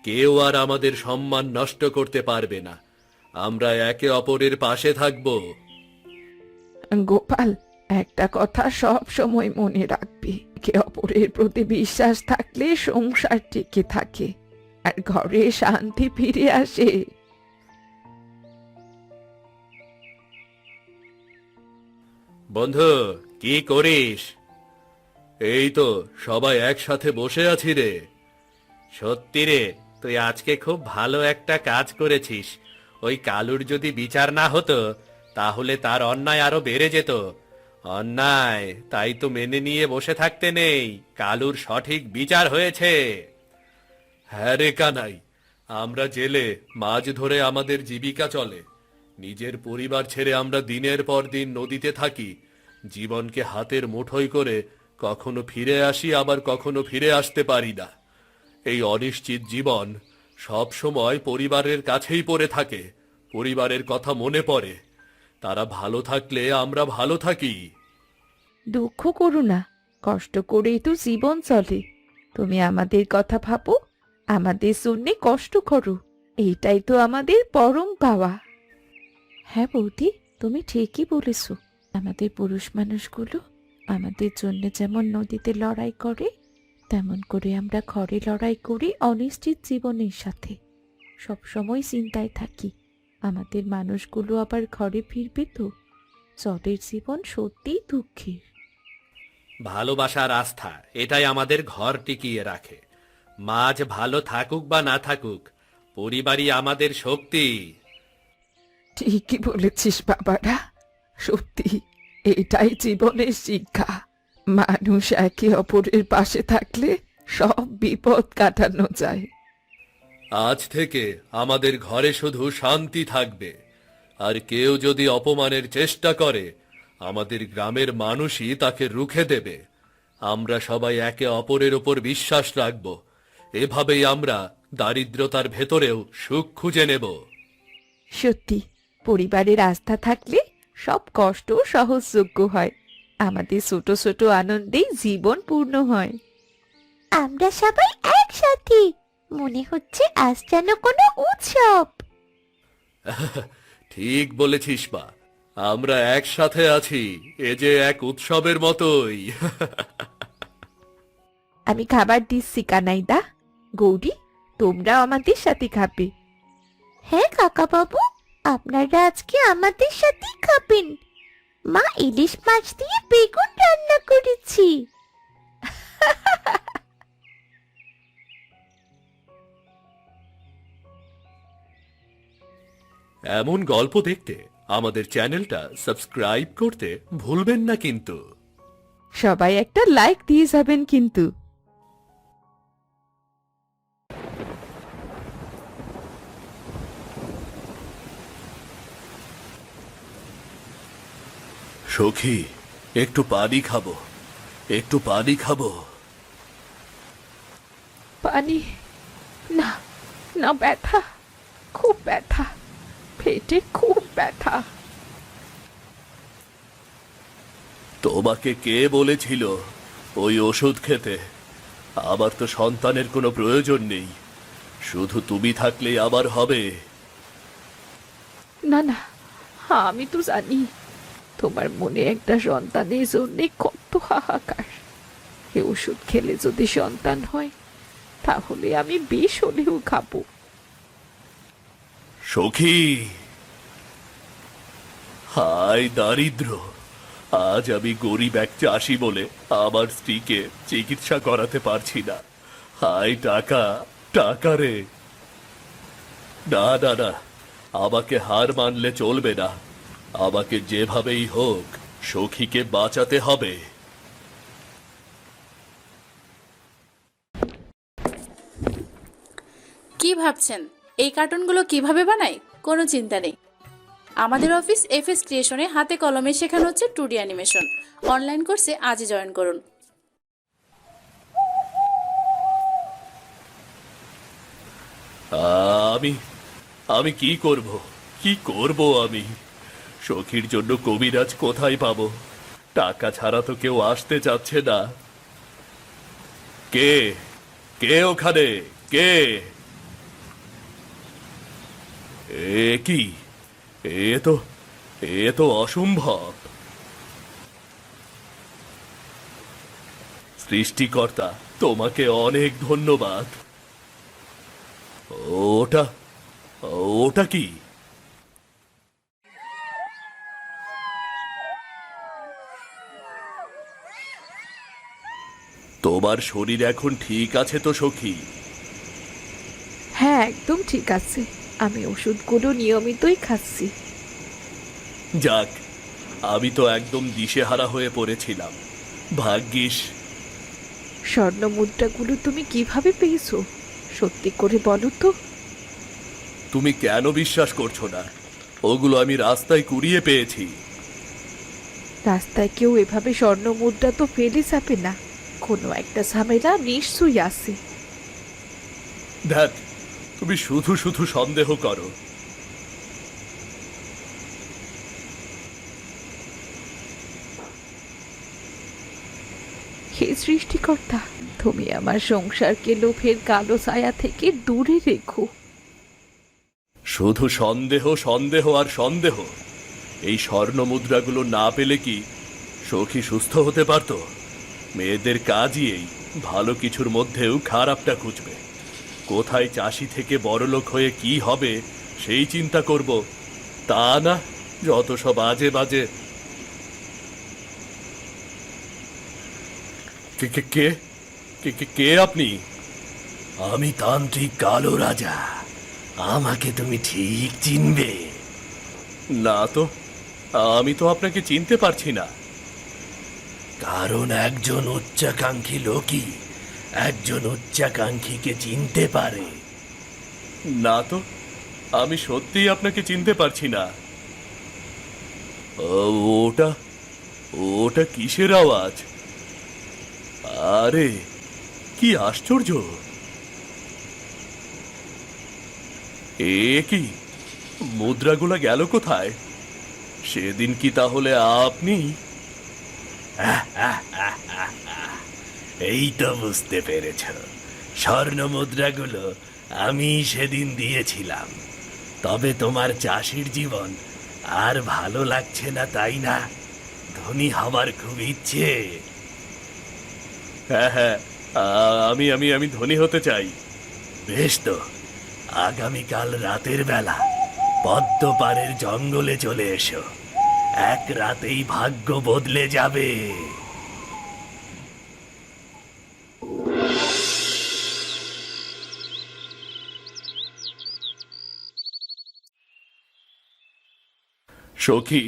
Speaker 1: কেউ আর আমাদের সম্মান নষ্ট করতে পারবে না। আমরা একে অপরের পাশে থাকবো।
Speaker 6: গোপাল, একটা কথা সব সময় মনে রাখবি, একে অপরের প্রতি বিশ্বাস থাকলে সংসার টিকে থাকে আর ঘরে শান্তি ফিরে আসে।
Speaker 1: বন্ধু, কি করিস? এই তো সবাই একসাথে বসে আছি রে। সত্যি রে, তুই আজকে খুব ভালো একটা কাজ করেছিস। ওই কালুর যদি বিচার না হতো তাহলে তার অন্যায় আরো বেড়ে যেত। অন্যায় তাই তো মেনে নিয়ে বসে থাকতে নেই, কালুর সঠিক বিচার হয়েছে। হ্যাঁ রে কানাই, আমরা জেলে মাছ ধরে আমাদের জীবিকা চলে। নিজের পরিবার ছেড়ে আমরা দিনের পর দিন নদীতে থাকি, জীবনকে হাতের মুঠোয় করে কখনো ফিরে আসি, আবার কখনো ফিরে আসতে পারি না। এই অনিশ্চিত জীবন সব সময় পরিবারের কাছেই পড়ে থাকে। পরিবারের কথা মনে পড়ে, তারা ভালো থাকলে আমরা ভালো থাকি।
Speaker 6: দুঃখ করো না, কষ্ট করেই তো জীবন চলে। তুমি আমাদের কথা ভাবো, আমাদের জন্য কষ্ট করো, এইটাই তো আমাদের পরম পাওয়া।
Speaker 2: হ্যাঁ বৌদি, তুমি ঠিকই বলেছ। আমাদের পুরুষ মানুষগুলো আমাদের জন্য যেমন নদীতে লড়াই করে, তেমন করে আমরা ঘরে লড়াই করি অনিশ্চিত জীবনের সাথে। সবসময় চিন্তায় থাকি আমাদের মানুষগুলো আবার ঘরে ফিরবে তো। জলের জীবন সত্যিই দুঃখের।
Speaker 1: ভালোবাসার আস্থা এটাই আমাদের ঘর টিকিয়ে রাখে। মাঝ ভালো থাকুক বা না থাকুক, পরিবারই আমাদের শক্তি।
Speaker 6: ঠিকই বলেছিস বাবারা, সত্যি এটাই জীবনের শিক্ষা। মানুষ একে অপরের পাশে থাকলে সব বিপদ কাটানো যায়।
Speaker 1: আজ থেকে আমাদের ঘরে শুধু শান্তি থাকবে। আর কেউ যদি অপমানের চেষ্টা করে, আমাদের গ্রামের মানুষই তাকে রুখে দেবে। আমরা সবাই একে অপরের ওপর বিশ্বাস রাখব। এভাবেই আমরা দারিদ্রতার ভেতরেও সুখ খুঁজে নেব।
Speaker 6: সত্যি, পরিবারের আস্থা থাকলে সব কষ্ট সহজযোগ্য হয়। আমাদের ছোট ছোট আনন্দেই জীবন পূর্ণ হয়।
Speaker 4: আমরা সবাই একসাথে, মনে হচ্ছে আজ যেন কোনো উৎসব।
Speaker 1: ঠিক বলেছিস মা, আমরা একসাথে আছি, এ যে এক উৎসবের মতোই।
Speaker 6: আমি খাবার দিচ্ছি কানাইদা, গৌরী, তোমরা আমাদের সাথে খাবে।
Speaker 4: হ্যাঁ কাকা বাবু, আপনারা আজকে আমাদের সাথে খাবেন। মা ইলিশ মাছ দিয়ে বেগুন রান্না করেছি।
Speaker 1: এমন গল্প দেখতে আমাদের চ্যানেলটা সাবস্ক্রাইব করতে ভুলবেন না কিন্তু।
Speaker 6: সবাই একটা লাইক দিয়ে যাবেন কিন্তু।
Speaker 1: সখী, একটু পানি খাবো, একটু পানি খাবো।
Speaker 6: পানি? না না, ব্যথা, খুব ব্যথা, পেটে খুব ব্যথা।
Speaker 1: তোমাকে কে বলেছিল ওই ওষুধ খেতে? আবার তো সন্তানের কোনো প্রয়োজন নেই, শুধু তুমি থাকলেই আবার হবে।
Speaker 6: না না, আমি তো জানি তোমার মনে একটা সন্তানের জন্য কত হাহাকার। এ ওষুধ খেলে যদি সন্তান হয় তাহলে আমি বিষ হলেও খাবো।
Speaker 1: সখী, হায় দারিদ্র! আজ আমি গরিব এক চাষি বলে আমার স্ত্রীকে চিকিৎসা করাতে পারছি না। হায় টাকা, টাকা রে! না না না, আমাকে হার মানলে চলবে না। আমাকে যেভাবেই হোক সখীকে বাঁচাতে হবে।
Speaker 7: কি ভাবছেন এই কার্টুনগুলো কিভাবে বানাই? কোনো চিন্তা নেই, আমাদের অফিস এফএস ক্রিয়েশনে হাতে কলমে শেখানো হচ্ছে 2D অ্যানিমেশন। অনলাইন কোর্সে আজই জয়েন করুন।
Speaker 1: আমি আমি কি করব, কি করব আমি? সখীর জন্য কবিরাজ কোথায় পাবো? টাকা ছাড়া তো কেউ আসতে চাচ্ছে না। কে কে ওখানে? কে? এ কি? এ তো অসম্ভব। সৃষ্টিকর্তা, তোমাকে অনেক ধন্যবাদ। ওটা ওটা কি? তোমার শরীর এখন ঠিক আছে তো সখী?
Speaker 6: হ্যাঁ, একদম ঠিক আছে। আমি ওষুধগুলো নিয়মিতই খাচ্ছি।
Speaker 1: যাক, আমি তো একদম দিশেহারা হয়ে পড়েছিলাম। ভাগ্যিস।
Speaker 6: স্বর্ণ মুদ্রাগুলো তুমি কিভাবে পেয়েছো? সত্যি করে বলো তো।
Speaker 1: তুমি কেন বিশ্বাস করছো না? ওগুলো আমি রাস্তায় কুড়িয়ে পেয়েছি।
Speaker 6: রাস্তায় কেউ এভাবে স্বর্ণ মুদ্রা তো ফেলে যাবে না। কোনো একটা ঝামেলা নিশ্চয়ই আছে।
Speaker 1: ধ্যাত, তুমি শুধু শুধু সন্দেহ করো।
Speaker 6: হে সৃষ্টিকর্তা, তুমি আমার সংসারকে লোভের কালো ছায়া থেকে দূরে রেখো।
Speaker 1: শুধু সন্দেহ, সন্দেহ আর সন্দেহ। এই স্বর্ণ মুদ্রাগুলো না পেলে কি সখী সুস্থ হতে পারতো? মেয়েদের কাজই এই, ভালো কিছুর মধ্যেও খারাপটা খুঁজবে। কোথায় চাষি থেকে বড়লোক হয়ে কি হবে সেই চিন্তা করব, তা না যত সব বাজে বাজে। কে কে কে কে কে কে আপনি? আমি তান্ত্রিক কালো রাজা। আমাকে তুমি ঠিক চিনবে না তো? আমি তো আপনাকে চিনতে পারছি না। কারণ একজন উচ্চাকাঙ্ক্ষী লোকই একজন উচ্চাকাঙ্ক্ষীকে চিনতে পারে। না তো, আমি সত্যিই আপনাকে চিনতে পারছি না। ওটা ওটা কিসের আওয়াজ? আরে কি আশ্চর্য! এ কি, মুদ্রাগুলা গেল কোথায়? সেদিন কি তাহলে আপনি? এই তো বুঝতে পেরেছ, স্বর্ণ মুদ্রাগুলো আমি সেদিন দিয়েছিলাম। তবে তোমার চাষির জীবন আর ভালো লাগছে না, তাই না? ধনী হবার খুব ইচ্ছে। হ্যাঁ হ্যাঁ, আমি আমি আমি ধনী হতে চাই। বেশ তো, আগামীকাল রাতের বেলা পদ্ম পাড়ের জঙ্গলে চলে এসো। এক রাতেই ভাগ্য বদলে যাবে। সখী,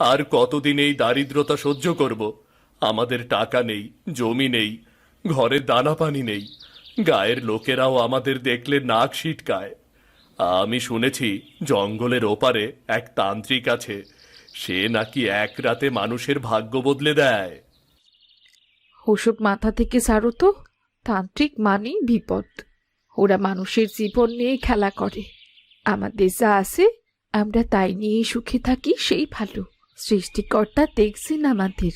Speaker 1: আর কতদিন এই দারিদ্রতা সহ্য করব? আমাদের টাকা নেই, জমি নেই, ঘরে দানা পানি নেই। গায়ের লোকেরাও আমাদের দেখলে নাক সিটকায়। আমি শুনেছি জঙ্গলের ওপারে এক তান্ত্রিক আছে, সে নাকি এক রাতে মানুষের ভাগ্য বদলে দেয়।
Speaker 6: ওসব মাথা থেকে ছাড়ো তো। তান্ত্রিক মানেই বিপদ। ওরা মানুষের জীবন নিয়ে খেলা করে। আমাদের যা আছে আমরা তাই নিয়ে সুখে থাকি, সেই ভালো। সৃষ্টিকর্তা দেখছেন আমাদের।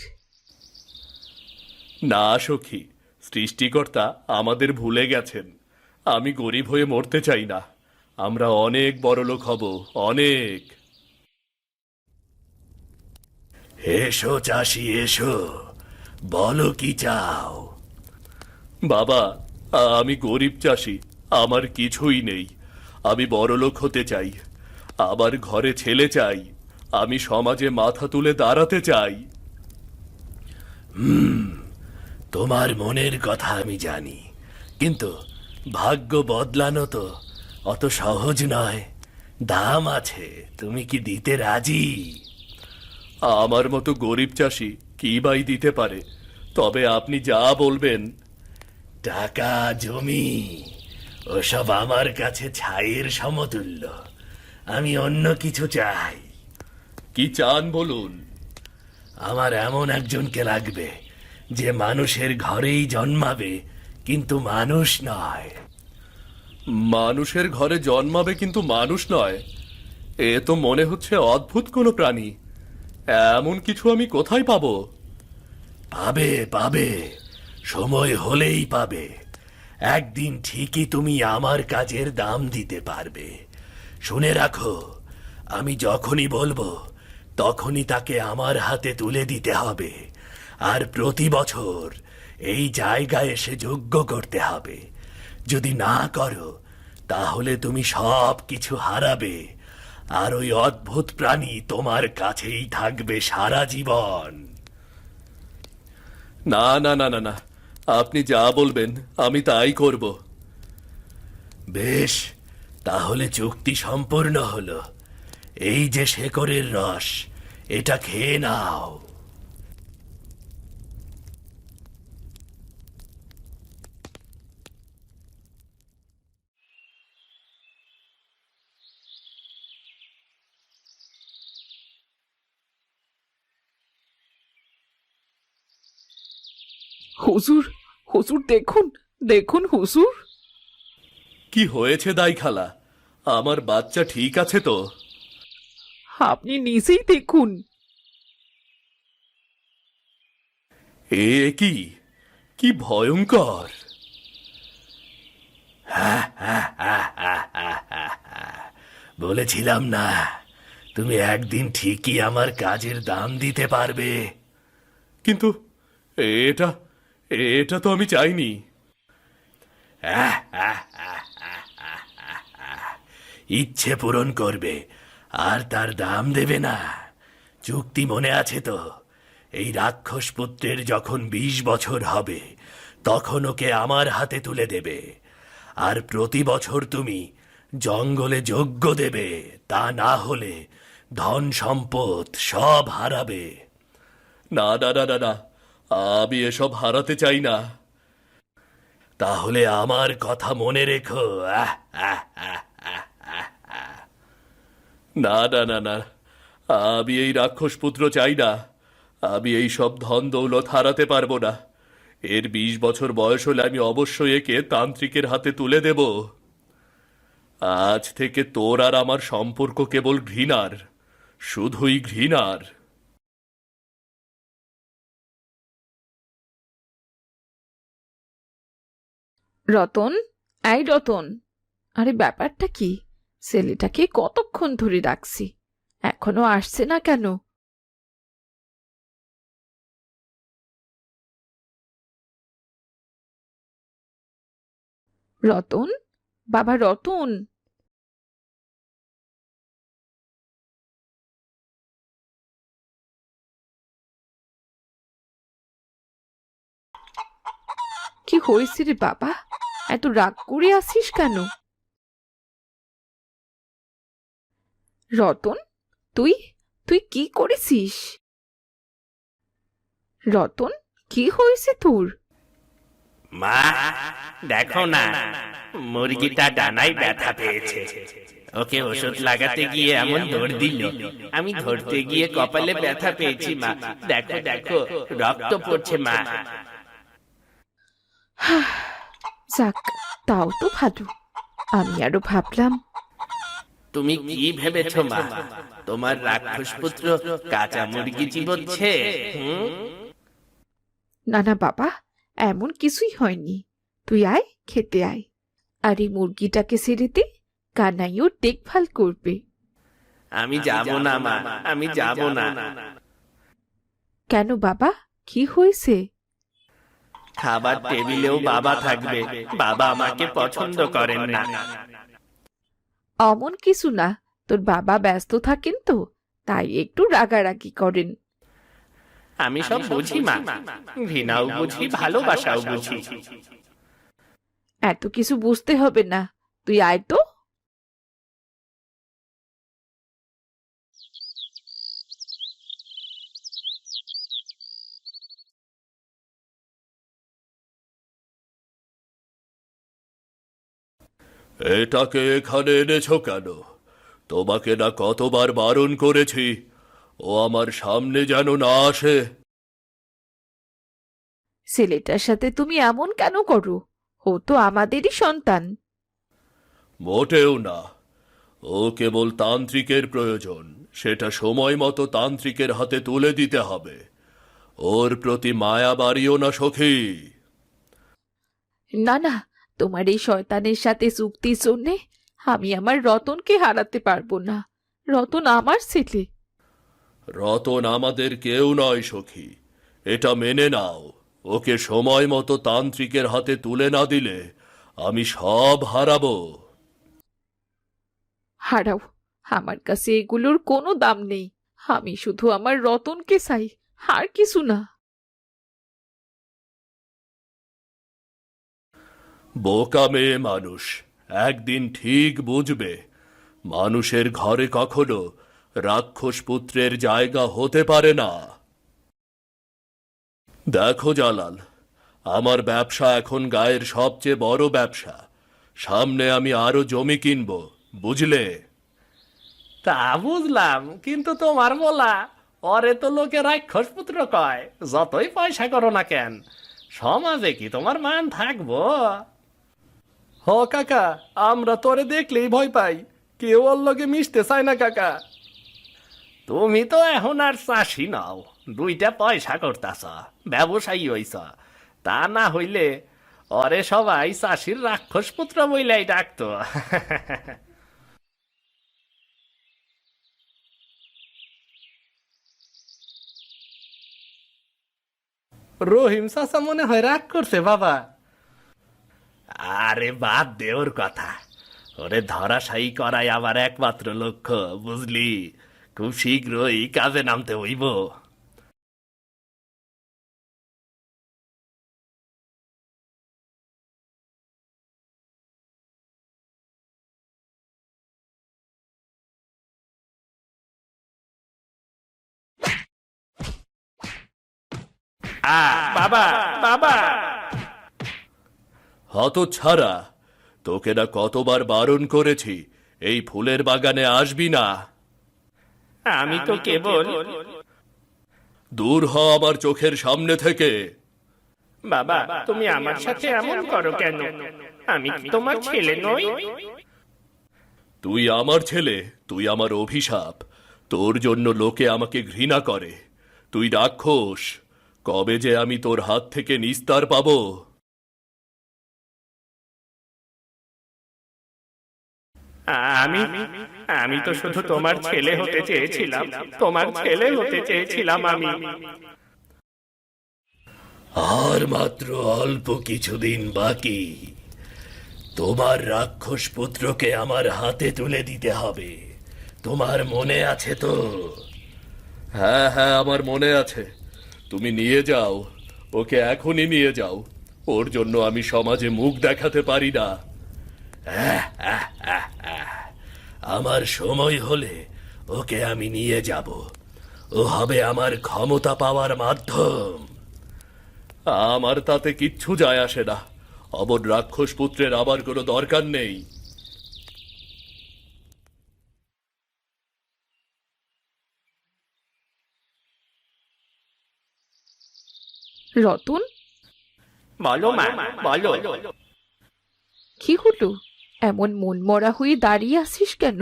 Speaker 1: না সখী, সৃষ্টিকর্তা আমাদের ভুলে গেছেন। আমি গরিব হয়ে মরতে চাই না। আমরা অনেক বড়লোক হব, অনেক। এসো চাষি, এসো, বলো কি চাও? বাবা, আমি গরিব চাষি, আমার কিছুই নেই। আমি বড়লোক হতে চাই। আমার ঘরে ছেলে চাই। আমি সমাজে মাথা তুলে দাঁড়াতে চাই। তোমার মনের কথা আমি জানি, কিন্তু ভাগ্য বদলানো তো অত সহজ নয়। দাম আছে, তুমি কি দিতে রাজি? আমার মতো গরিব চাষি কি বাই দিতে পারে? তবে আপনি যা বলবেন। টাকা, জমি ওসব আমার কাছে ছাইয়ের সমতুল্য। আমি অন্য কিছু চাই।
Speaker 3: কি চান বলুন।
Speaker 1: আমার এমন একজনকে লাগবে যে মানুষের ঘরেই জন্মাবে কিন্তু মানুষ নয়।
Speaker 3: মানুষের ঘরে জন্মাবে কিন্তু মানুষ নয়, এ তো মনে হচ্ছে অদ্ভুত কোনো প্রাণী। এমন কিছু আমি কোথায় পাবো?
Speaker 1: পাবে পাবে, সময় হলেই পাবে। একদিন ঠিকই তুমি আমার কাজের দাম দিতে পারবে। শুনে রাখো, আমি যখনই বলবো তখনই তাকে আমার হাতে তুলে দিতে হবে, আর প্রতি বছর এই জায়গায় এসে যজ্ঞ করতে হবে। যদি না করো তাহলে তুমি সব কিছু হারাবে, আর ওই অদ্ভুত প্রাণী তোমার কাছেই থাকবে সারা জীবন।
Speaker 3: না না না না না, আপনি যা বলবেন আমি তাই করব।
Speaker 1: বেশ, তাহলে চুক্তি সম্পূর্ণ হলো। এই যে শেকড়ের রস, এটা খেয়ে নাও।
Speaker 6: হুজুর, হুজুর দেখুন, দেখুন হুজুর।
Speaker 3: কি হয়েছে দাই খালা? আমার বাচ্চা ঠিক আছে তো?
Speaker 6: আপনি নিজেই দেখুন।
Speaker 3: এ কি, কি ভয়ঙ্কর!
Speaker 1: বলেছিলাম না, তুমি একদিন ঠিকই আমার কাজের দাম দিতে পারবে।
Speaker 3: কিন্তু এটা এটা তো আমি চাইনি।
Speaker 1: ইচ্ছে পূরণ করবে আর তার দাম দেবে না। চুক্তি মনে আছে তো? এই রাক্ষস পুত্রের যখন 20 বছর হবে তখন ওকে আমার হাতে তুলে দেবে, আর প্রতি বছর তুমি জঙ্গলে যজ্ঞ দেবে। তা না হলে ধন সম্পদ সব হারাবে।
Speaker 3: না না না না না, আমি এসব হারাতে চাই না।
Speaker 1: তাহলে আমার কথা মনে রেখো।
Speaker 3: না না না না, আমি এই রাক্ষস পুত্র চাই না। আমি এই সব ধন দৌলত হারাতে পারবো না। এর 20 বছর বয়স হলে আমি অবশ্যই একে তান্ত্রিকের হাতে তুলে দেব। আজ থেকে তোর আর আমার সম্পর্ক কেবল ঘৃণার, শুধুই ঘৃণার।
Speaker 6: রতন, এই রতন, আরে ব্যাপারটা কি? ছেলেটাকে কতক্ষণ ধরে রাখছি, এখনো আসছে না কেন? রতন, বাবা রতন। কি হয়েছে রে বাবা, এত রাগ করে আসিস কেন? রতন, তুই তুই কি করেছিস? রতন, কি হয়েছে তোর?
Speaker 5: মা, দেখো না, মুরগিটা ডানায় ব্যথা পেয়েছে। ওকে ওষুধ লাগাতে গিয়ে এমন দৌড় দিল, আমি ধরতে গিয়ে কপালে ব্যথা পেয়েছি। মা, দেখো দেখো, রক্ত পড়ছে। মা,
Speaker 6: যাক, তাও তো ভালো। আমি আরো ভাবলাম।
Speaker 5: তুমি কি ভেবেছো মা? তোমার রাক্ষস পুত্র কাঁচা মুরগি চিবোচ্ছে?
Speaker 6: না না বাবা, এমন কিছুই হয়নি। তুই আয়, খেতে আয়। আর এই মুরগিটাকে ছেড়ে দে, কানাই ওর দেখভাল করবে।
Speaker 5: আমি যাব না মা, আমি যাব না।
Speaker 6: কেন বাবা, কি হয়েছে?
Speaker 5: খাবার টেবিলেও বাবা থাকবে, বাবা আমাকে পছন্দ করেন না।
Speaker 6: অমন কিছু না, তোর বাবা ব্যস্ত থাকেন তো, তাই একটু রাগারাগি করেন।
Speaker 5: আমি সব বুঝি মা, ঘৃণাও বুঝি, ভালোবাসাও বুঝি।
Speaker 6: এত কিছু বুঝতে হবে না, তুই আয় তো।
Speaker 3: এটাকে এখানে এনেছো কেন? তোমাকে না কতবার বারণ করেছি? ও আমার সামনে যেন না আসে।
Speaker 6: ছেলেটার সাথে তুমি এমন কেন করো? ও তো আমাদেরই সন্তান।
Speaker 3: মোটেও না, ও কেবল তান্ত্রিকের প্রয়োজন, সেটা সময় মতো তান্ত্রিকের হাতে তুলে দিতে হবে। ওর প্রতি মায়া বাড়িও না সখী।
Speaker 6: না না, তোমার এই শয়তানের সাথে চুক্তির জন্যে আমি আমার রতনকে হারাতে পারবো না। রতন আমার ছেলে।
Speaker 3: রতন আমাদের কেউ নয় সখী, এটা মেনে নাও। ওকে সময় মতো তান্ত্রিকের হাতে তুলে না দিলে আমি সব হারাবো।
Speaker 6: হারাও, আমার কাছে এগুলোর কোনো দাম নেই। আমি শুধু আমার রতনকে চাই, আর কিছু না।
Speaker 3: বোকা মেয়ে মানুষ, একদিন ঠিক বুঝবে মানুষের ঘরে কখনো রাক্ষস পুত্রের জায়গা হতে পারে না। দেখো জালাল, আমার ব্যবসা এখন গায়ের সবচেয়ে বড় ব্যবসা। সামনে আমি আরো জমি কিনবো, বুঝলে?
Speaker 5: তা বুঝলাম, কিন্তু তোমার বলা ওরে তো লোকে রাক্ষস পুত্র কয়, যতই পয়সা করো না কেন। সমাজে কি তোমার মান থাকবো?
Speaker 1: হ কাকা, আমরা তোরে দেখলেই ভয় পাই, কেউ ওর লগে মিশতে চায় না কাকা।
Speaker 5: তুমি তো এখন আর চাষি নাও, দুইটা পয়সা করতাছ, ব্যবসায়ী হইছ। তা না হইলে ওরে সবাই চাষির রাক্ষস পুত্র বইলাই ডাকতো।
Speaker 1: রহিম চাচা মনে হয় রাগ করছে বাবা।
Speaker 5: আরে বাদ দে ওর কথা, ওরে ধরাশায়ী করাই আমার একমাত্র লক্ষ্য, বুঝলি? খুব শীঘ্রই কাজে নামতে হইব। বাবা, বাবা!
Speaker 3: হতচ্ছাড়া, তোকে না কতবার বারণ করেছি এই ফুলের বাগানে আসবি না।
Speaker 5: আমি তো কেবল...
Speaker 3: দূর হ আমার চোখের সামনে থেকে।
Speaker 5: বাবা, তুমি আমার সাথে এমন করো কেন? আমি কি তোমার ছেলে নই?
Speaker 3: তুই আমার ছেলে, তুই আমার অভিশাপ। তোর জন্য লোকে আমাকে ঘৃণা করে। তুই রাক্ষস, কবে যে আমি তোর হাত থেকে নিস্তার পাবো।
Speaker 5: আমি আমি তো শুধু তোমার ছেলে হতে চেয়েছিলাম, তোমার ছেলে হতে চেয়েছিলাম আমি।
Speaker 3: আর মাত্র অল্প কিছুদিন বাকি। তোমার রাক্ষস পুত্রকে আমার হাতে তুলে দিতে হবে। তোমার মনে আছে তো? হ্যাঁ হ্যাঁ, আমার মনে আছে। তুমি নিয়ে যাও, ওকে এখনই নিয়ে যাও। ওর জন্য আমি সমাজে মুখ দেখাতে পারি না। আমার সময় হলে ওকে আমি নিয়ে যাব। ও হবে আমার ক্ষমতা পাওয়ার মাধ্যম। আমার তাতে কিচ্ছু যায় আসে না। অবর রাক্ষস পুত্রের আবার কোনো দরকার নেই।
Speaker 6: রতন,
Speaker 5: বলো মা, বলো।
Speaker 6: কি হলো? এমন মন মরা হয়ে দাঁড়িয়ে আছিস কেন?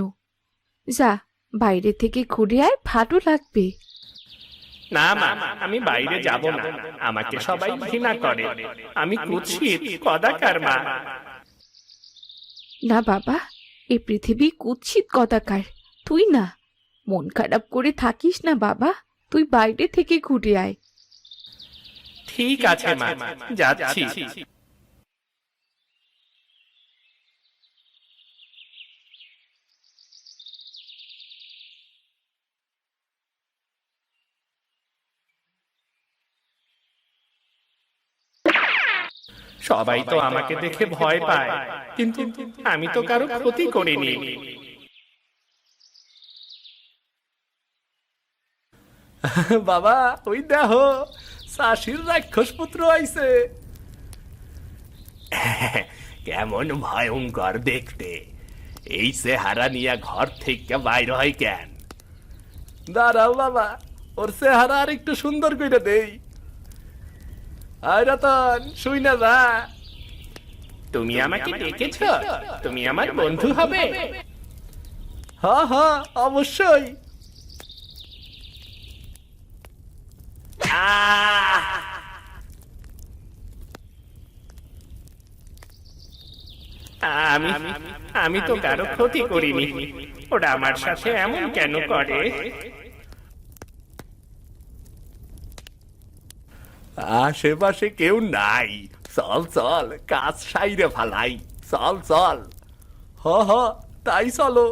Speaker 6: যা, বাইরে থেকে ঘুরে আয়, ভালো লাগবে।
Speaker 5: না মা, আমি বাইরে যাব না। আমাকে সবাই ঘৃণা করে। আমি কুৎসিত কদাকার মা।
Speaker 6: না বাবা, এই পৃথিবী কুৎসিত কদাকার, তুই না। মন খারাপ করে থাকিস না বাবা, তুই বাইরে থেকে ঘুরে আয়।
Speaker 5: ঠিক আছে মা, যাচ্ছি। সবাই তো আমাকে দেখে ভয় পায়, কিন্তু আমি তো কারো ক্ষতি করিনি।
Speaker 1: বাবা, ওই দেখো, চাষির রাক্ষস পুত্র আইছে।
Speaker 5: কেমন ভয়ঙ্কর দেখতে! এই চেহারা নিয়ে ঘর থেকে বাইর হয় কেন?
Speaker 3: দাঁড়াও বাবা, ওর চেহারা আর একটু সুন্দর করে দেই। আয় রতন, শুই না যা।
Speaker 5: তুমি আমাকে ডেকেছ? তুমি আমার বন্ধু হবে?
Speaker 3: হ্যাঁ হ্যাঁ, অবশ্যই।
Speaker 5: আমি আমি তো কারো ক্ষতি করিনি, ওরা আমার সাথে এমন কেন করে?
Speaker 3: আশেপাশে কেউ নাই, চল চল কাজ সাইরে ফালাই, চল চল। হ হ, তাই চলো।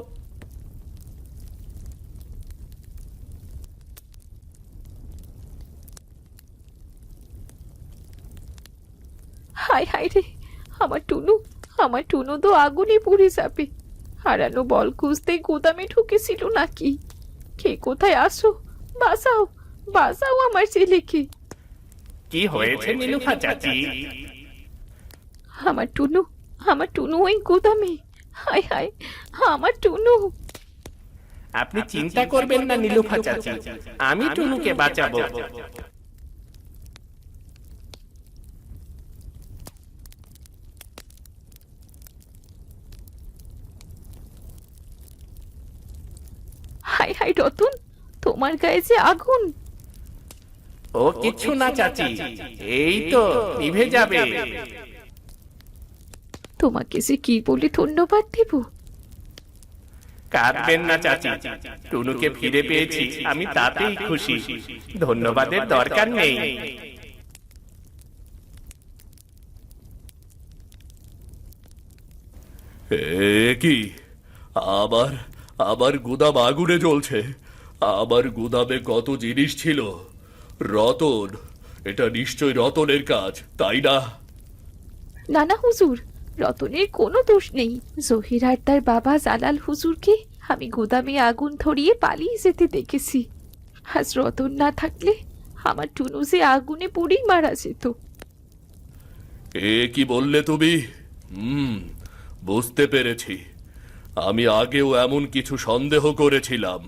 Speaker 6: হায় হায় রে, আমার টুনু, আমার টুনু তো আগুনে পুড়ে যাবে। হারানো বল খুঁজতে গুদামে ঢুকেছিল নাকি? কে কোথায় আসো, বাঁচাও, বাঁচাও আমার ছেলেকে।
Speaker 5: কি হয়েছে নীলুফা চাচি?
Speaker 6: আমার টুনু, আমার টুনু ওই গুদামে। হায় হায়, আমার টুনু।
Speaker 5: আপনি চিন্তা করবেন না নীলুফা চাচি, আমি টুনুকে বাঁচাবো।
Speaker 6: হায় হায় রতন, তোমার গায়ে যে আগুন।
Speaker 5: ও কিচ্ছু না চাচি, এই তো নিভে যাবে।
Speaker 6: তোমাকে যে কি বলে ধন্যবাদ দেব।
Speaker 5: কাঁদবেন না চাচি, টুনুকে ফিরে পেয়েছি, আমি তাতেই খুশি। ধন্যবাদের দরকার নেই।
Speaker 3: এ কি, আবার আবার গুদাম আগুনে জ্বলছে। আমার গুদামে কত জিনিস ছিল। রতন, এটা নিশ্চয় রতনের কাজ, তাই না?
Speaker 6: না না হুজুর, রতনের কোনো দোষ নেই। জহির আর তার বাবা জালাল হুজুরকে আমি গুদামে আগুন ধরিয়ে পালিয়ে যেতে দেখেছি। আজ রতন না থাকলে আমার টুনু যে আগুনে পুড়েই মারা যেত।
Speaker 3: এ কি বললে তুমি? বুঝতে পেরেছি। আমি আগেও এমন কিছু সন্দেহ করেছিলাম।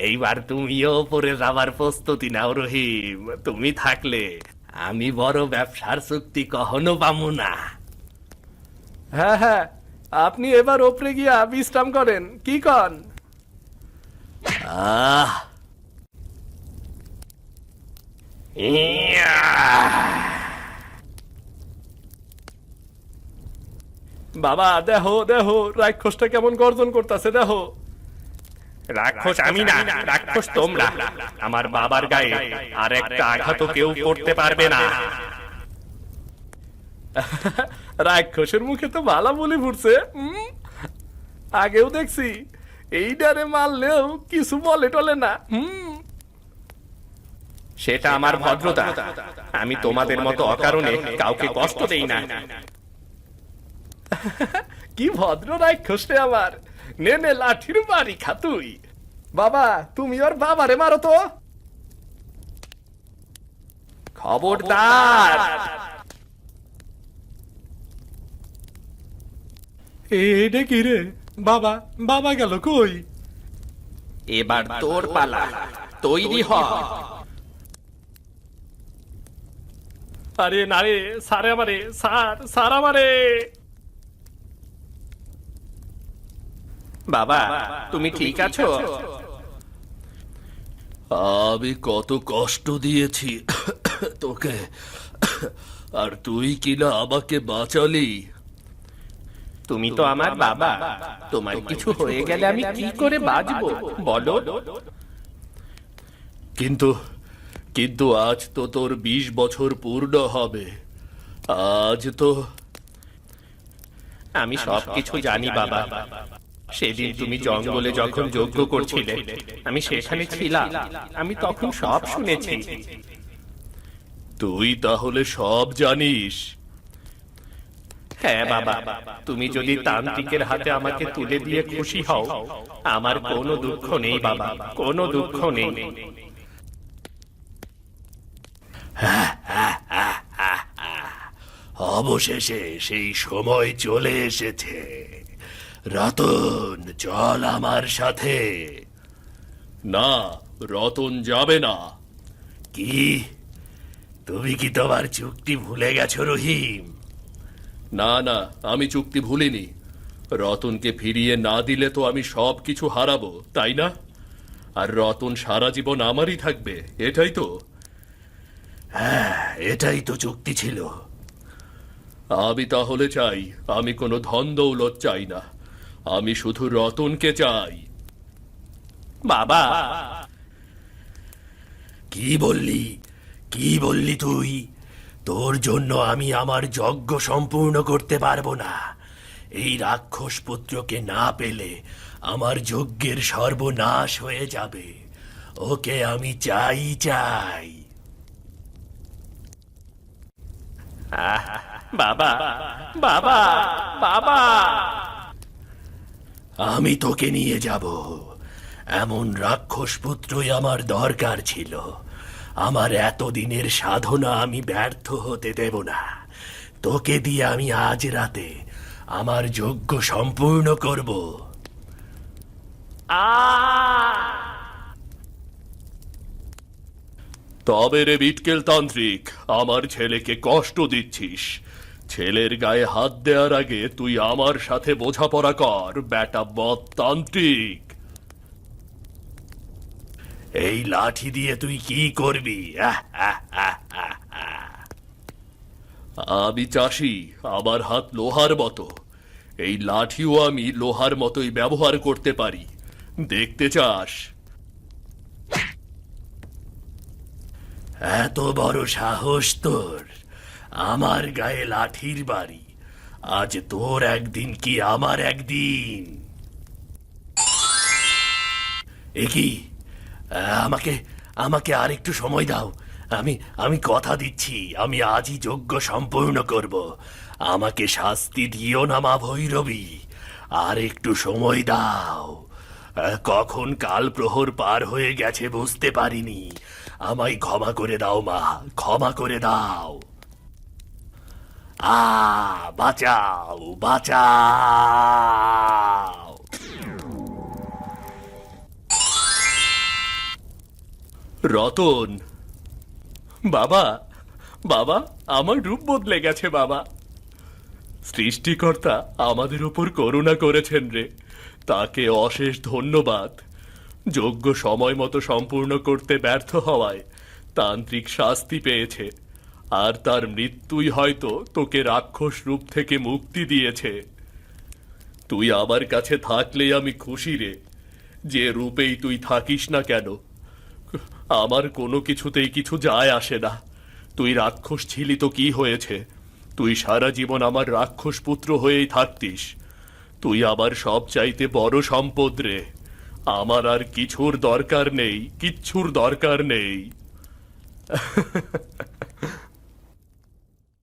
Speaker 5: এইবার তুমিও ওপরে যাবার প্রস্তুতি নাও রহিম। তুমি থাকলে আমি বড় ব্যবসার চুক্তি কখনো পাবো না।
Speaker 3: হ্যাঁ হ্যাঁ, আপনি এবার ওপরে গিয়া বিশ্রাম করেন, কি কন?
Speaker 5: আহ ইয়া!
Speaker 3: বাবা দেহ দেহ, রাক্ষসটা কেমন গর্জন করতেছে দেহ।
Speaker 5: রাক্ষস আমি না, রাক্ষস তোমরা। আমার বাবার গায়ে আর একটা আঘাতও কেউ করতে পারবে না।
Speaker 3: রাক্ষসের মুখে তো ভালা বলি ফুটছে। আগেও দেখছি এই ডারে মারলেও কিছু বলে টলে না।
Speaker 5: সেটা আমার ভদ্রতা। আমি তোমাদের মতো অকারণে কাউকে কষ্ট দেই না।
Speaker 3: কি ভদ্র রাক্ষস রে আমার। নে নে, লাঠির বাড়ি খা তুই। বাবা, তুমি ওর বাবারে মারো তো।
Speaker 5: খবরদার!
Speaker 3: এটা কি রে? বাবা, বাবা গেল কই?
Speaker 5: এবার তোর পালা, তৈরি হ।
Speaker 3: আরে না রে, সারে আমারে, সার আমারে।
Speaker 5: বাবা, তুমি ঠিক আছো?
Speaker 3: আমি কত কষ্ট দিয়েছি তোকে, আর তুই কিনা আমাকে বাঁচালি।
Speaker 5: তুমি তো আমার বাবা, তোমার কিছু হয়ে গেলে আমি কি করে বাঁচবো বলো?
Speaker 3: কিন্তু কিন্তু আজ তো তোর 20 বছর পূর্ণ হবে। আজ তো
Speaker 5: আমি সবকিছু জানি বাবা। সেদিন তুমি জঙ্গলে যখন যজ্ঞ করছিলে, আমি সেখানে ছিলাম। আমি তখন সব শুনেছি।
Speaker 3: তুই তাহলে সব জানিস?
Speaker 5: হ্যাঁ বাবা, তুমি যদি তান্ত্রিকের হাতে আমাকে তুলে দিয়ে খুশি হও, আমার কোনো দুঃখ নেই বাবা, কোনো দুঃখ নেই।
Speaker 3: অবশেষে সেই সময় চলে এসেছে। রতন, চল আমার সাথে। না, রতন যাবে না। কি? তুমি কি তোমার চুক্তি ভুলে গেছো রহিম? না না, আমি চুক্তি ভুলিনি। রতনকে ফিরিয়ে না দিলে তো আমি সব কিছু হারাবো, তাই না? আর রতন সারা জীবন আমারই থাকবে, এটাই তো? হ্যাঁ, এটাই তো চুক্তি ছিল। আমি তাহলে চাই, আমি কোনো ধন দৌলত চাই না, আমি শুধু রতনকে চাই।
Speaker 5: বাবা,
Speaker 3: কি বললি? কি বললি তুই? তোর জন্য আমি আমার যজ্ঞ সম্পূর্ণ করতে পারবো না। এই রাক্ষস পুত্রকে না পেলে আমার যজ্ঞের সর্বনাশ হয়ে যাবে। ওকে আমি চাই।
Speaker 5: বাবা, বাবা, বাবা।
Speaker 3: আমি তোকে নিয়ে যাব। এমন রাক্ষস পুত্রই আমার দরকার ছিল। আমার এতদিনের সাধনা আমি ব্যর্থ হতে দেব না। তোকে দিয়ে আমি আজ রাতে আমার যজ্ঞ সম্পূর্ণ করব। তবে রে বিটকেল তান্ত্রিক, আমার ছেলেকে কষ্ট দিচ্ছিস। ছেলের গায়ে হাত দেওয়ার আগে তুই আমার সাথে বোঝাপড়া কর, বেটা বদ তান্ত্রিক। এই লাঠি দিয়ে তুই কি করবি? আমি চাষি, আমার হাত লোহার মতো। এই লাঠিও আমি লোহার মতোই ব্যবহার করতে পারি। দেখতে চাস? এত বড় সাহস তোর! আমার গায়ে লাঠির বাড়ি। আজ তোর একদিন কি আমার একদিন। কি? আমাকে আমাকে আর একটু সময় দাও। আমি কথা দিচ্ছি, আমি আজই যজ্ঞ সম্পূর্ণ করব। আমাকে শাস্তি দিও না মা ভৈরবী, আর একটু সময় দাও। কখন কাল প্রহর পার হয়ে গেছে বুঝতে পারিনি। আমায় ক্ষমা করে দাও মা, ক্ষমা করে দাও। বাঁচাও, বাঁচাও। রতন, বাবা, বাবা, আমার রূপ বদলে গেছে বাবা। সৃষ্টিকর্তা আমাদের উপর করুণা করেছেন রে, তাকে অশেষ ধন্যবাদ। যজ্ঞ সময় মতো সম্পূর্ণ করতে ব্যর্থ হওয়ায় তান্ত্রিক শাস্তি পেয়েছে, আর তার মৃত্যুই হয়তো তোকে রাক্ষস রূপ থেকে মুক্তি দিয়েছে। তুই আমার কাছে থাকলেই আমি খুশি রে, যে রূপেই তুই থাকিস না কেন। আমার কোনো কিছুতেই কিছু যায় আসে না। তুই রাক্ষস ছিলি তো কি হয়েছে, তুই সারা জীবন আমার রাক্ষস পুত্র হয়েই থাকতিস। তুই আমার সব চাইতে বড় সম্পদ রে। আমার আর কিছুর দরকার নেই, কিচ্ছুর দরকার নেই।